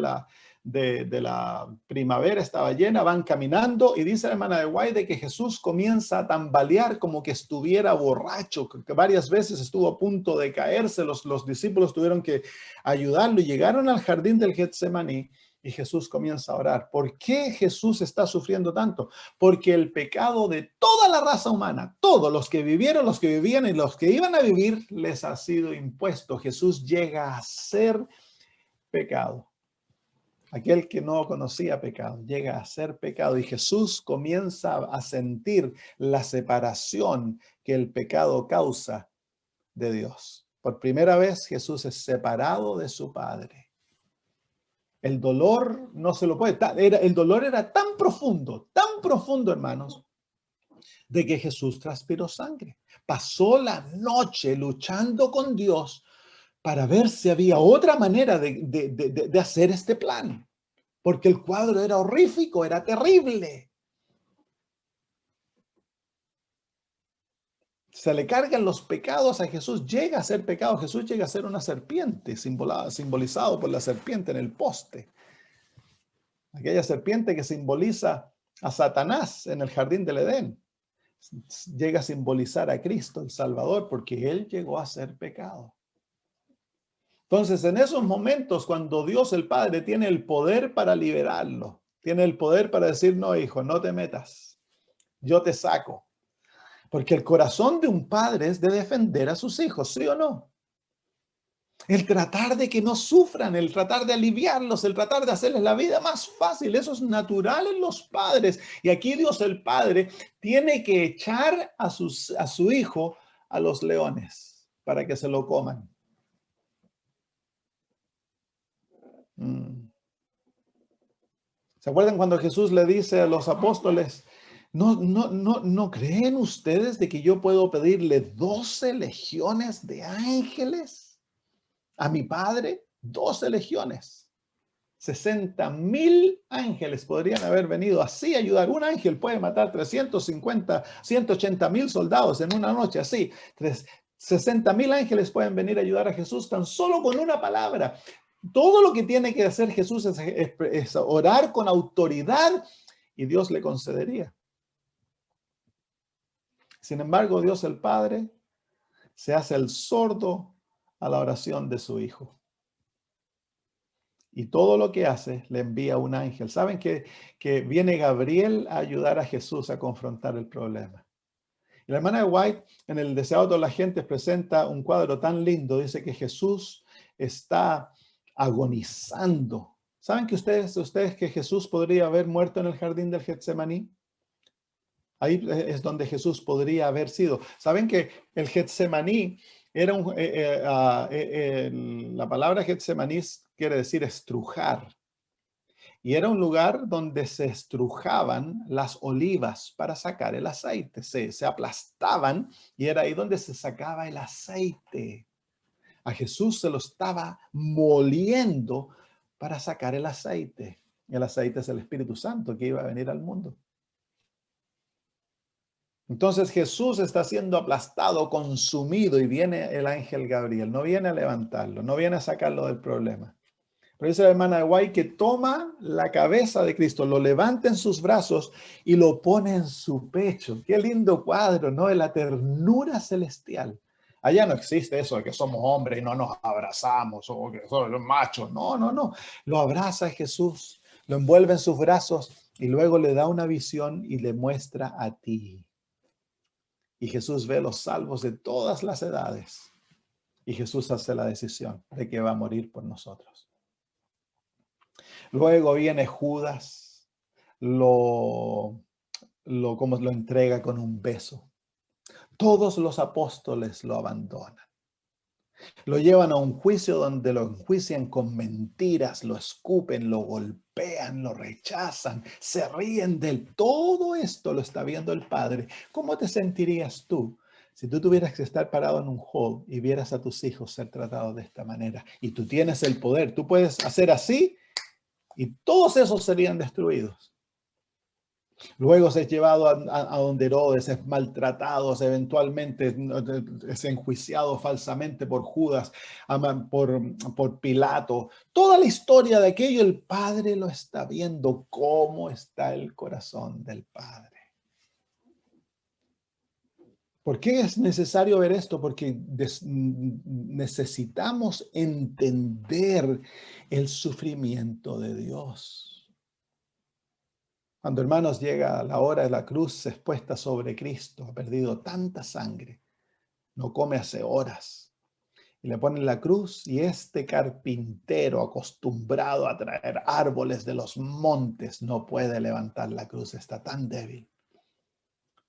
de la primavera estaba llena, van caminando y dice la hermana de White que Jesús comienza a tambalear como que estuviera borracho, que varias veces estuvo a punto de caerse, los discípulos tuvieron que ayudarlo y llegaron al jardín del Getsemaní. Y Jesús comienza a orar. ¿Por qué Jesús está sufriendo tanto? Porque el pecado de toda la raza humana, todos los que vivieron, los que vivían y los que iban a vivir, les ha sido impuesto. Jesús llega a ser pecado. Aquel que no conocía pecado, llega a ser pecado. Y Jesús comienza a sentir la separación que el pecado causa de Dios. Por primera vez Jesús es separado de su Padre. El dolor no se lo puede. El dolor era tan profundo, hermanos, de que Jesús transpiró sangre. Pasó la noche luchando con Dios para ver si había otra manera de hacer este plan. Porque el cuadro era horrífico, era terrible. Se le cargan los pecados a Jesús, llega a ser pecado. Jesús llega a ser una serpiente, simbolizado por la serpiente en el poste. Aquella serpiente que simboliza a Satanás en el jardín del Edén. Llega a simbolizar a Cristo, el Salvador, porque Él llegó a ser pecado. Entonces, en esos momentos, cuando Dios el Padre tiene el poder para liberarlo, tiene el poder para decir, no, hijo, no te metas, yo te saco. Porque el corazón de un padre es de defender a sus hijos, ¿sí o no? El tratar de que no sufran, el tratar de aliviarlos, el tratar de hacerles la vida más fácil. Eso es natural en los padres. Y aquí Dios el Padre tiene que echar a su hijo a los leones para que se lo coman. ¿Se acuerdan cuando Jesús le dice a los apóstoles, ¿no creen ustedes de que yo puedo pedirle 12 legiones de ángeles a mi Padre? 12 legiones. 60,000 ángeles podrían haber venido así a ayudar. Un ángel puede matar 350, 180,000 soldados en una noche, así. 60,000 ángeles pueden venir a ayudar a Jesús tan solo con una palabra. Todo lo que tiene que hacer Jesús es orar con autoridad y Dios le concedería. Sin embargo, Dios el Padre se hace el sordo a la oración de su Hijo. Y todo lo que hace le envía un ángel. ¿Saben que viene Gabriel a ayudar a Jesús a confrontar el problema? Y la hermana de White, en el Deseado de toda la gente, presenta un cuadro tan lindo. Dice que Jesús está agonizando. ¿Saben que ustedes que Jesús podría haber muerto en el jardín del Getsemaní? Ahí es donde Jesús podría haber sido. ¿Saben que el Getsemaní era la palabra Getsemaní quiere decir estrujar? Y era un lugar donde se estrujaban las olivas para sacar el aceite. Se aplastaban y era ahí donde se sacaba el aceite. A Jesús se lo estaba moliendo para sacar el aceite. El aceite es el Espíritu Santo que iba a venir al mundo. Entonces Jesús está siendo aplastado, consumido, y viene el ángel Gabriel. No viene a levantarlo, no viene a sacarlo del problema. Pero dice la hermana de White que toma la cabeza de Cristo, lo levanta en sus brazos y lo pone en su pecho. Qué lindo cuadro, ¿no? De la ternura celestial. Allá no existe eso de que somos hombres y no nos abrazamos o que somos los machos. No. Lo abraza Jesús, lo envuelve en sus brazos Y luego le da una visión y le muestra a ti. Y Jesús ve los salvos de todas las edades. Y Jesús hace la decisión de que va a morir por nosotros. Luego viene Judas, como lo entrega con un beso. Todos los apóstoles lo abandonan. Lo llevan a un juicio donde lo enjuician con mentiras, lo escupen, lo golpean, lo rechazan, se ríen de él. Todo esto lo está viendo el Padre. ¿Cómo te sentirías tú si tú tuvieras que estar parado en un hall y vieras a tus hijos ser tratados de esta manera? Y tú tienes el poder, tú puedes hacer así y todos esos serían destruidos. Luego es llevado a donde Herodes, es maltratado, eventualmente es enjuiciado falsamente por Judas, por Pilato. Toda la historia de aquello, el Padre lo está viendo. ¿Cómo está el corazón del Padre? ¿Por qué es necesario ver esto? Porque necesitamos entender el sufrimiento de Dios. Cuando, hermanos, llega la hora de la cruz expuesta sobre Cristo, ha perdido tanta sangre, no come hace horas, y le ponen la cruz, y este carpintero acostumbrado a traer árboles de los montes no puede levantar la cruz, está tan débil.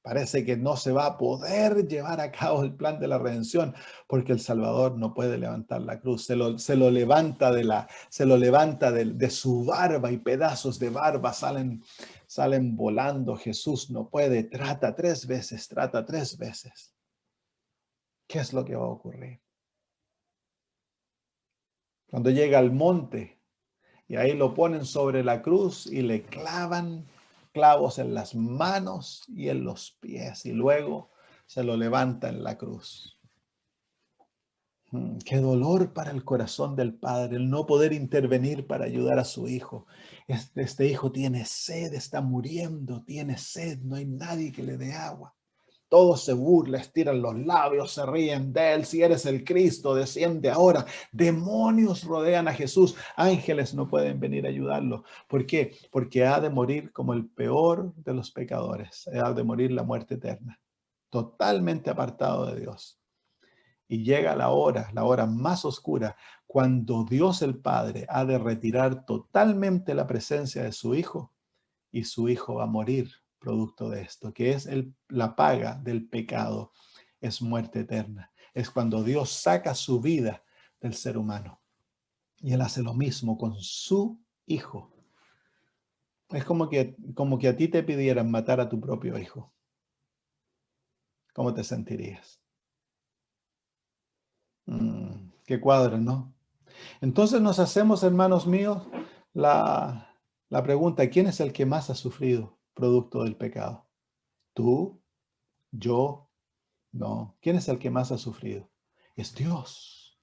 Parece que no se va a poder llevar a cabo el plan de la redención porque el Salvador no puede levantar la cruz. Se lo levanta de su barba y pedazos de barba salen volando. Jesús no puede. Trata tres veces. ¿Qué es lo que va a ocurrir? Cuando llega al monte y ahí lo ponen sobre la cruz y le clavan clavos en las manos y en los pies, y luego se lo levanta en la cruz. Qué dolor para el corazón del padre el no poder intervenir para ayudar a su hijo. Este hijo tiene sed, está muriendo, tiene sed, no hay nadie que le dé agua. Todos se burlan, estiran los labios, se ríen de él. Si eres el Cristo, desciende ahora. Demonios rodean a Jesús. Ángeles no pueden venir a ayudarlo. ¿Por qué? Porque ha de morir como el peor de los pecadores. Ha de morir la muerte eterna. Totalmente apartado de Dios. Y llega la hora más oscura, cuando Dios el Padre ha de retirar totalmente la presencia de su Hijo, y su Hijo va a morir producto de esto, que es la paga del pecado, es muerte eterna. Es cuando Dios saca su vida del ser humano. Y Él hace lo mismo con su Hijo. Es como que a ti te pidieran matar a tu propio hijo. ¿Cómo te sentirías? Qué cuadro, ¿no? Entonces nos hacemos, hermanos míos, la pregunta: ¿quién es el que más ha sufrido producto del pecado? ¿Tú? ¿Yo? No. ¿Quién es el que más ha sufrido? Es Dios.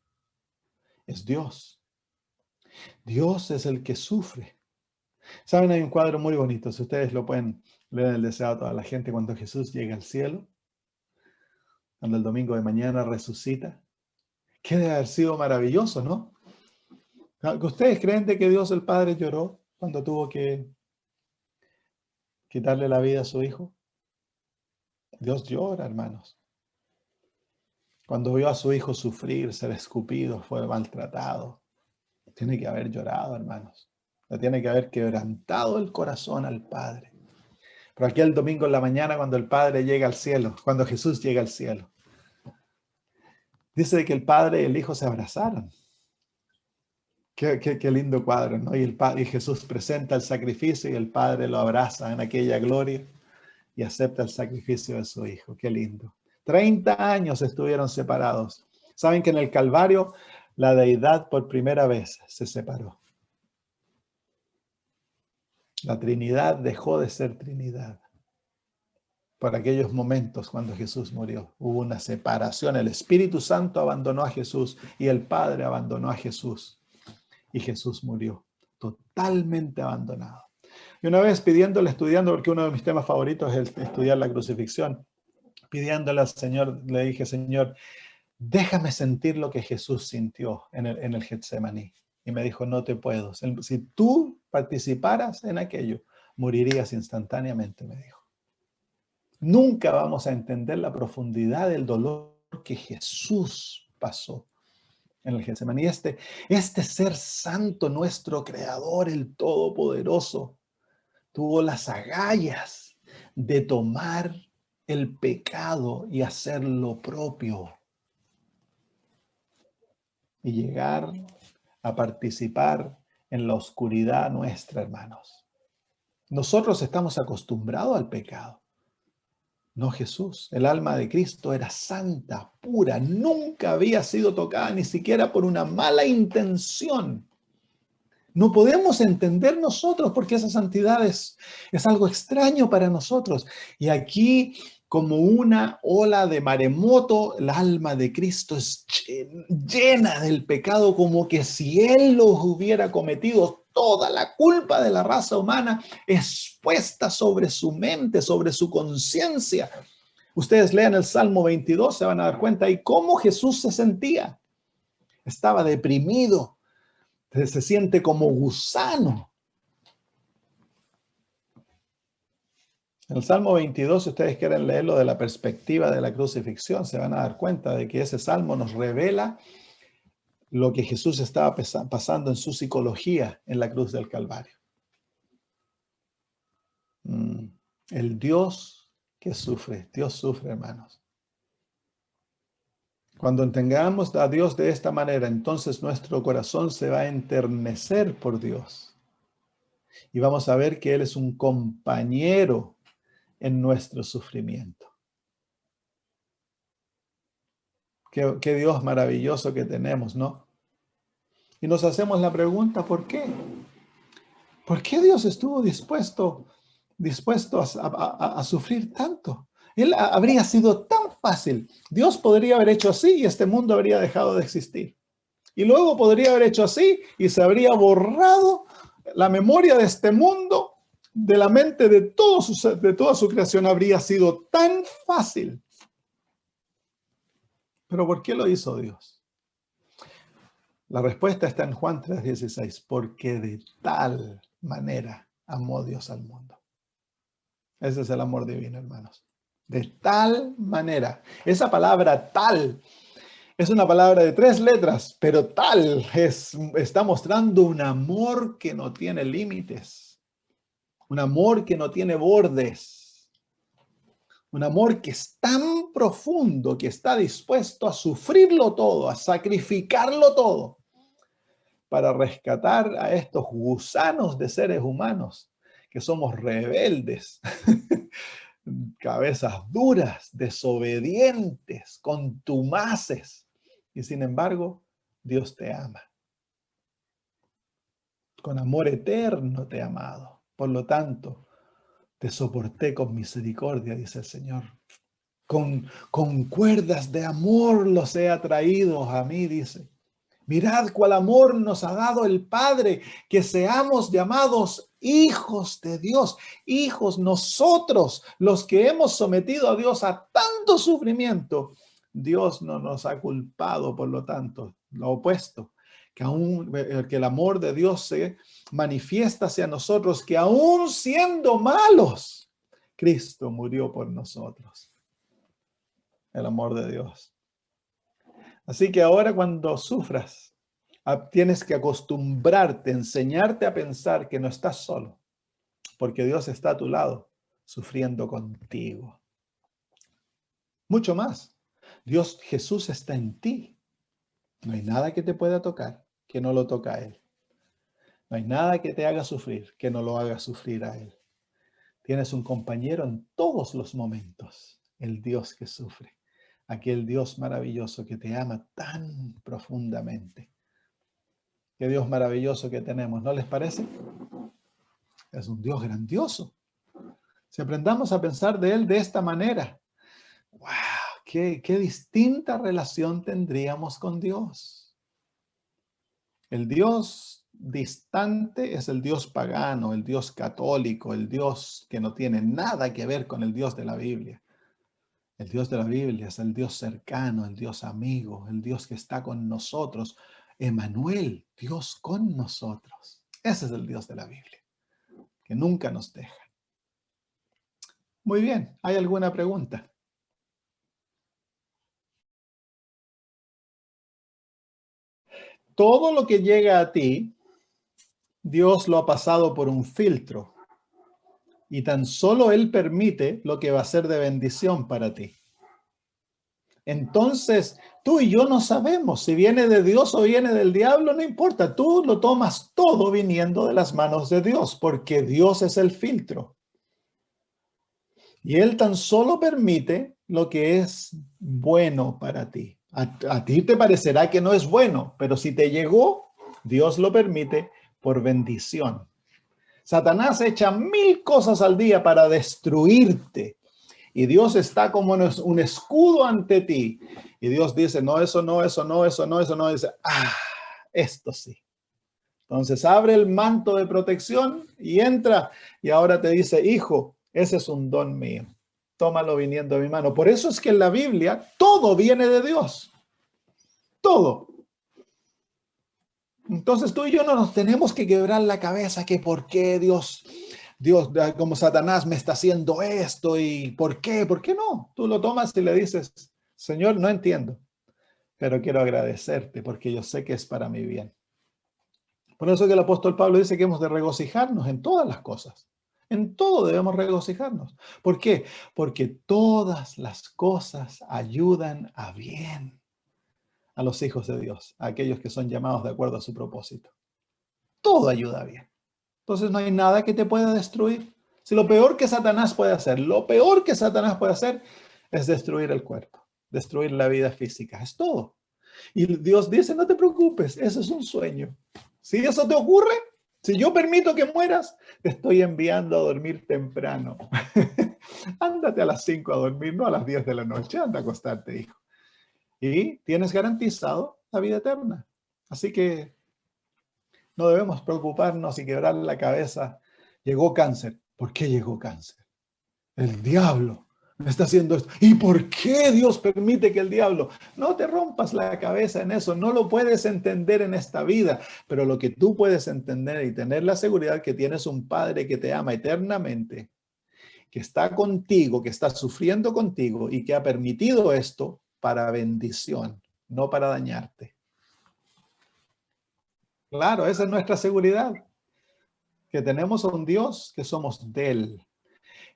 Es Dios. Dios es el que sufre. ¿Saben? Hay un cuadro muy bonito. Si ustedes lo pueden leer, el deseo a toda la gente, cuando Jesús llega al cielo, cuando el domingo de mañana resucita. Que debe haber sido maravilloso, ¿no? ¿Ustedes creen de que Dios el Padre lloró cuando tuvo que quitarle la vida a su hijo? Dios llora, hermanos. Cuando vio a su hijo sufrir, ser escupido, fue maltratado. Tiene que haber llorado, hermanos. Le tiene que haber quebrantado el corazón al Padre. Pero aquí el domingo en la mañana, cuando el Padre llega al cielo, cuando Jesús llega al cielo, dice que el Padre y el Hijo se abrazaron. Qué lindo cuadro, ¿no? Y Jesús presenta el sacrificio y el Padre lo abraza en aquella gloria y acepta el sacrificio de su Hijo. Qué lindo. 30 años estuvieron separados. Saben que en el Calvario la deidad por primera vez se separó. La Trinidad dejó de ser Trinidad. Por aquellos momentos cuando Jesús murió, hubo una separación. El Espíritu Santo abandonó a Jesús y el Padre abandonó a Jesús. Y Jesús murió totalmente abandonado. Y una vez estudiando, porque uno de mis temas favoritos es estudiar la crucifixión, pidiéndole al Señor, le dije: Señor, déjame sentir lo que Jesús sintió en el Getsemaní. Y me dijo: no te puedo. Si tú participaras en aquello, morirías instantáneamente, me dijo. Nunca vamos a entender la profundidad del dolor que Jesús pasó en el Getsemaní. Este ser santo, nuestro Creador, el Todopoderoso, tuvo las agallas de tomar el pecado y hacer lo propio. Y llegar a participar en la oscuridad nuestra, hermanos. Nosotros estamos acostumbrados al pecado. No Jesús. El alma de Cristo era santa, pura. Nunca había sido tocada ni siquiera por una mala intención. No podemos entender nosotros porque esa santidad es algo extraño para nosotros. Y aquí, como una ola de maremoto, el alma de Cristo es llena del pecado, como que si Él los hubiera cometido. Toda la culpa de la raza humana es puesta sobre su mente, sobre su conciencia. Ustedes lean el Salmo 22, se van a dar cuenta ahí cómo Jesús se sentía. Estaba deprimido. Se siente como gusano. En el Salmo 22, si ustedes quieren leerlo de la perspectiva de la crucifixión, se van a dar cuenta de que ese salmo nos revela lo que Jesús estaba pasando en su psicología en la cruz del Calvario. El Dios que sufre, Dios sufre, hermanos. Cuando entendamos a Dios de esta manera, entonces nuestro corazón se va a enternecer por Dios. Y vamos a ver que Él es un compañero en nuestro sufrimiento. Qué Dios maravilloso que tenemos, ¿no? Y nos hacemos la pregunta, ¿por qué? ¿Por qué Dios estuvo dispuesto a sufrir tanto? Él habría sido tan fácil. Dios podría haber hecho así y este mundo habría dejado de existir. Y luego podría haber hecho así y se habría borrado la memoria de este mundo de la mente de toda su creación. Habría sido tan fácil. ¿Pero por qué lo hizo Dios? La respuesta está en Juan 3:16. Porque de tal manera amó Dios al mundo. Ese es el amor divino, hermanos. De tal manera. Esa palabra tal es una palabra de 3 letras, pero tal está mostrando un amor que no tiene límites. Un amor que no tiene bordes. Un amor que es tan profundo que está dispuesto a sufrirlo todo, a sacrificarlo todo, para rescatar a estos gusanos de seres humanos que somos rebeldes, cabezas duras, desobedientes, contumaces. Y sin embargo, Dios te ama. Con amor eterno te he amado. Por lo tanto, te soporté con misericordia, dice el Señor. Con cuerdas de amor los he atraído a mí, dice. Mirad cuál amor nos ha dado el Padre, que seamos llamados hijos de Dios. Hijos, nosotros, los que hemos sometido a Dios a tanto sufrimiento. Dios no nos ha culpado, por lo tanto, lo opuesto. Que el amor de Dios se manifiesta hacia nosotros, que aún siendo malos, Cristo murió por nosotros. El amor de Dios. Así que ahora cuando sufras, tienes que acostumbrarte, enseñarte a pensar que no estás solo, porque Dios está a tu lado, sufriendo contigo. Mucho más, Jesús está en ti. No hay nada que te pueda tocar que no lo toca a Él. No hay nada que te haga sufrir que no lo haga sufrir a Él. Tienes un compañero en todos los momentos, el Dios que sufre. Aquel Dios maravilloso que te ama tan profundamente. Qué Dios maravilloso que tenemos, ¿no les parece? Es un Dios grandioso. Si aprendamos a pensar de Él de esta manera, ¡wow! Qué distinta relación tendríamos con Dios. El Dios distante es el Dios pagano, el Dios católico, el Dios que no tiene nada que ver con el Dios de la Biblia. El Dios de la Biblia es el Dios cercano, el Dios amigo, el Dios que está con nosotros. Emmanuel, Dios con nosotros. Ese es el Dios de la Biblia. que nunca nos deja. Muy bien, ¿hay alguna pregunta? Todo lo que llega a ti, Dios lo ha pasado por un filtro y tan solo Él permite lo que va a ser de bendición para ti. Entonces, tú y yo no sabemos si viene de Dios o viene del diablo, no importa. Tú lo tomas todo viniendo de las manos de Dios, porque Dios es el filtro. Y Él tan solo permite lo que es bueno para ti. A ti te parecerá que no es bueno, pero si te llegó, Dios lo permite por bendición. Satanás echa 1000 cosas al día para destruirte. Y Dios está como un escudo ante ti. Y Dios dice, no, eso no, eso no, eso no, eso no. Dice, esto sí. Entonces abre el manto de protección y entra. Y ahora te dice, hijo, ese es un don mío. Tómalo viniendo de mi mano. Por eso es que en la Biblia todo viene de Dios. Todo. Entonces tú y yo no nos tenemos que quebrar la cabeza que por qué Dios, como Satanás me está haciendo esto y por qué no. Tú lo tomas y le dices, Señor, no entiendo, pero quiero agradecerte porque yo sé que es para mi bien. Por eso que el apóstol Pablo dice que hemos de regocijarnos en todas las cosas. En todo debemos regocijarnos. ¿Por qué? Porque todas las cosas ayudan a bien a los hijos de Dios, a aquellos que son llamados de acuerdo a su propósito. Todo ayuda bien. Entonces no hay nada que te pueda destruir. Si lo peor que Satanás puede hacer, lo peor que Satanás puede hacer es destruir el cuerpo, destruir la vida física, es todo. Y Dios dice, no te preocupes, eso es un sueño. Si eso te ocurre, si yo permito que mueras, te estoy enviando a dormir temprano. Ándate a las 5 a dormir, no a las 10 de la noche, anda a acostarte, hijo. Y tienes garantizado la vida eterna. Así que no debemos preocuparnos y quebrar la cabeza. Llegó cáncer. ¿Por qué llegó cáncer? El diablo me está haciendo esto. ¿Y por qué Dios permite que el diablo? No te rompas la cabeza en eso. No lo puedes entender en esta vida. Pero lo que tú puedes entender y tener la seguridad que tienes un Padre que te ama eternamente, que está contigo, que está sufriendo contigo y que ha permitido esto para bendición, no para dañarte. Claro, esa es nuestra seguridad, que tenemos a un Dios que somos de Él.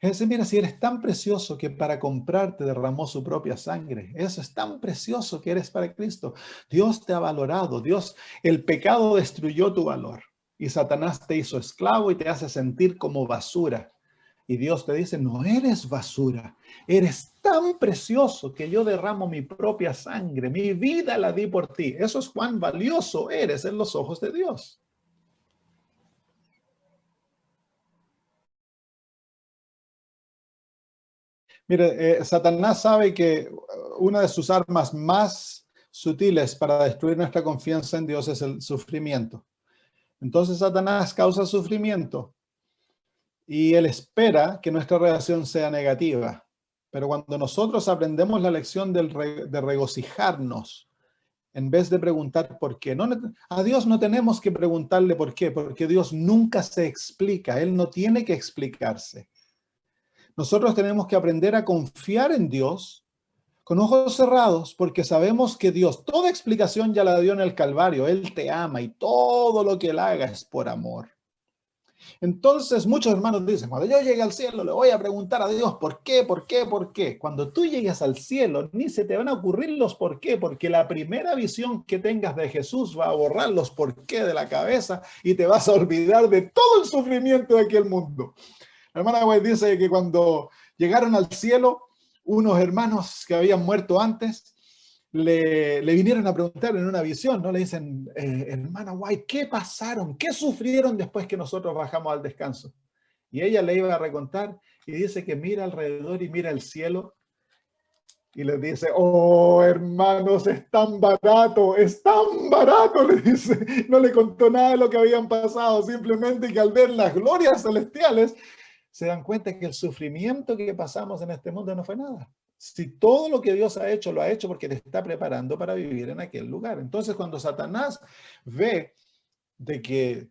Ese, mira, si eres tan precioso que para comprarte derramó su propia sangre, eso es tan precioso que eres para Cristo. Dios te ha valorado, el pecado destruyó tu valor y Satanás te hizo esclavo y te hace sentir como basura. Y Dios te dice, no eres basura, eres tan precioso que yo derramo mi propia sangre, mi vida la di por ti. Eso es cuán valioso eres en los ojos de Dios. Mire, Satanás sabe que una de sus armas más sutiles para destruir nuestra confianza en Dios es el sufrimiento. Entonces Satanás causa sufrimiento y él espera que nuestra reacción sea negativa. Pero cuando nosotros aprendemos la lección de regocijarnos, en vez de preguntar por qué, a Dios no tenemos que preguntarle por qué, porque Dios nunca se explica, Él no tiene que explicarse. Nosotros tenemos que aprender a confiar en Dios con ojos cerrados, porque sabemos que Dios, toda explicación ya la dio en el Calvario. Él te ama y todo lo que Él haga es por amor. Entonces muchos hermanos dicen, cuando yo llegue al cielo le voy a preguntar a Dios por qué, por qué, por qué. Cuando tú llegues al cielo ni se te van a ocurrir los por qué, porque la primera visión que tengas de Jesús va a borrar los por qué de la cabeza y te vas a olvidar de todo el sufrimiento de aquel mundo. La hermana White dice que cuando llegaron al cielo, unos hermanos que habían muerto antes le vinieron a preguntar en una visión, ¿no? Le dicen, hermana White, ¿qué pasaron? ¿Qué sufrieron después que nosotros bajamos al descanso? Y ella le iba a recontar y dice que mira alrededor y mira el cielo y les dice, oh, hermanos, es tan barato, le dice. No le contó nada de lo que habían pasado, simplemente que al ver las glorias celestiales, se dan cuenta que el sufrimiento que pasamos en este mundo no fue nada. Si todo lo que Dios ha hecho, lo ha hecho porque te está preparando para vivir en aquel lugar. Entonces, cuando Satanás ve de que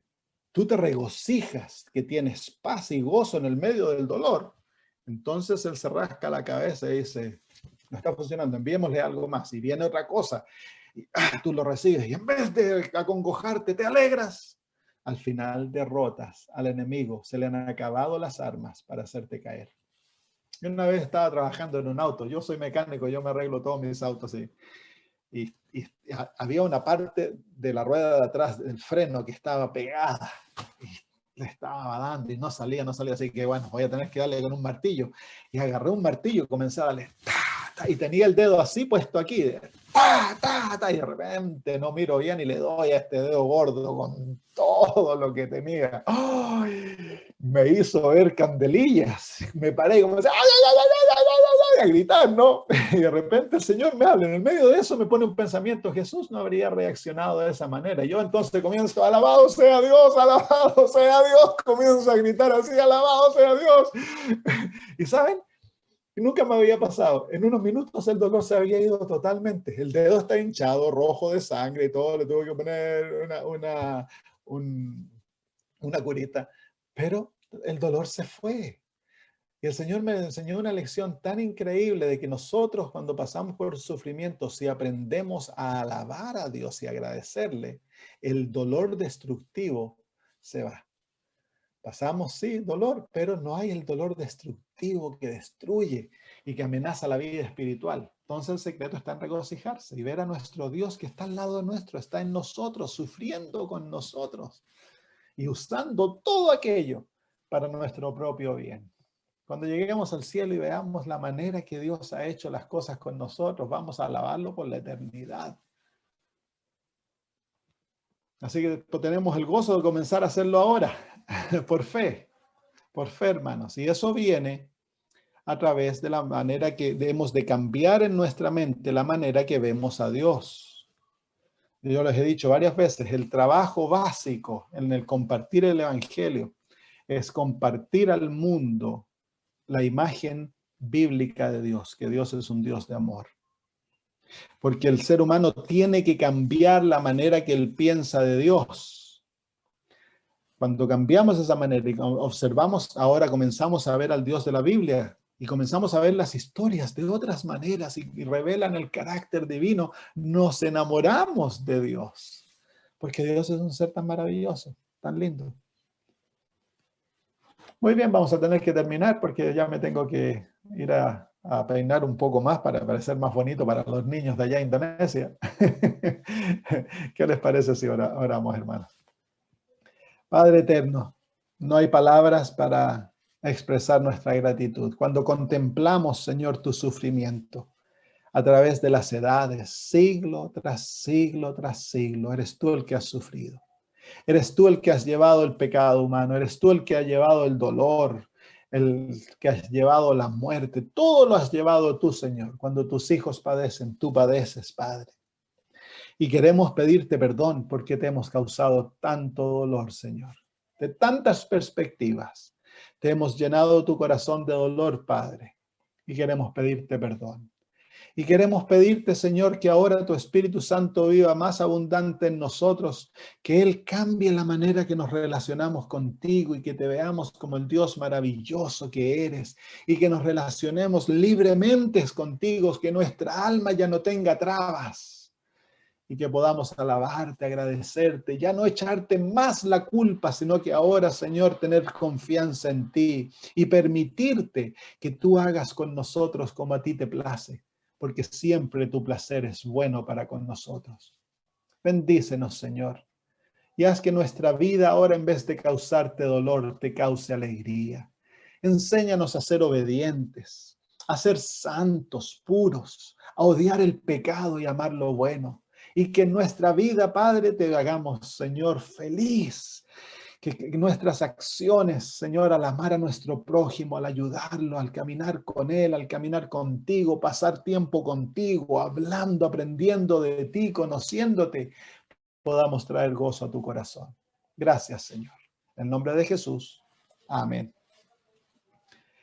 tú te regocijas, que tienes paz y gozo en el medio del dolor, entonces él se rasca la cabeza y dice, no está funcionando, enviémosle algo más. Y viene otra cosa, y tú lo recibes, y en vez de acongojarte, te alegras. Al final derrotas al enemigo, se le han acabado las armas para hacerte caer. Yo una vez estaba trabajando en un auto, yo soy mecánico, yo me arreglo todos mis autos, y había una parte de la rueda de atrás del freno que estaba pegada, y le estaba dando y no salía, así que bueno, voy a tener que darle con un martillo. Y agarré un martillo y comencé a darle, y tenía el dedo así puesto aquí, y de repente no miro bien y le doy a este dedo gordo con todo lo que tenía. ¡Ay! Me hizo ver candelillas. Me paré y comencé a gritar, ¿no? Y de repente el Señor me habla. En el medio de eso me pone un pensamiento. Jesús no habría reaccionado de esa manera. Yo entonces comienzo, alabado sea Dios, comienzo a gritar así, alabado sea Dios. Y ¿saben? Nunca me había pasado. En unos minutos el dolor se había ido totalmente. El dedo está hinchado, rojo de sangre y todo. Le tuve que poner una curita. Pero el dolor se fue. Y el Señor me enseñó una lección tan increíble de que nosotros cuando pasamos por sufrimiento, si aprendemos a alabar a Dios y agradecerle, el dolor destructivo se va. Pasamos, sí, dolor, pero no hay el dolor destructivo que destruye y que amenaza la vida espiritual. Entonces el secreto está en regocijarse y ver a nuestro Dios que está al lado nuestro, está en nosotros, sufriendo con nosotros y usando todo aquello para nuestro propio bien. Cuando lleguemos al cielo y veamos la manera que Dios ha hecho las cosas con nosotros, vamos a alabarlo por la eternidad. Así que tenemos el gozo de comenzar a hacerlo ahora, por fe, hermanos. Y eso viene a través de la manera que debemos de cambiar en nuestra mente la manera que vemos a Dios. Yo les he dicho varias veces, el trabajo básico en el compartir el evangelio es compartir al mundo la imagen bíblica de Dios, que Dios es un Dios de amor. Porque el ser humano tiene que cambiar la manera que él piensa de Dios. Cuando cambiamos esa manera y observamos, ahora comenzamos a ver al Dios de la Biblia y comenzamos a ver las historias de otras maneras y revelan el carácter divino, nos enamoramos de Dios. Porque Dios es un ser tan maravilloso, tan lindo. Muy bien, vamos a tener que terminar porque ya me tengo que ir a peinar un poco más para parecer más bonito para los niños de allá en Indonesia. ¿Qué les parece si oramos, hermanos? Padre eterno, no hay palabras para expresar nuestra gratitud. Cuando contemplamos, Señor, tu sufrimiento a través de las edades, siglo tras siglo tras siglo, eres tú el que has sufrido. Eres tú el que has llevado el pecado humano, eres tú el que ha llevado el dolor, el que has llevado la muerte. Todo lo has llevado tú, Señor. Cuando tus hijos padecen, tú padeces, Padre. Y queremos pedirte perdón porque te hemos causado tanto dolor, Señor. De tantas perspectivas. Te hemos llenado tu corazón de dolor, Padre. Y queremos pedirte perdón. Y queremos pedirte, Señor, que ahora tu Espíritu Santo viva más abundante en nosotros, que Él cambie la manera que nos relacionamos contigo y que te veamos como el Dios maravilloso que eres y que nos relacionemos libremente contigo, que nuestra alma ya no tenga trabas y que podamos alabarte, agradecerte, ya no echarte más la culpa, sino que ahora, Señor, tener confianza en ti y permitirte que tú hagas con nosotros como a ti te place. Porque siempre tu placer es bueno para con nosotros. Bendícenos, Señor, y haz que nuestra vida ahora, en vez de causarte dolor, te cause alegría. Enséñanos a ser obedientes, a ser santos, puros, a odiar el pecado y amar lo bueno. Y que en nuestra vida, Padre, te hagamos, Señor, feliz. Que nuestras acciones, Señor, al amar a nuestro prójimo, al ayudarlo, al caminar con él, al caminar contigo, pasar tiempo contigo, hablando, aprendiendo de ti, conociéndote, podamos traer gozo a tu corazón. Gracias, Señor. En nombre de Jesús. Amén.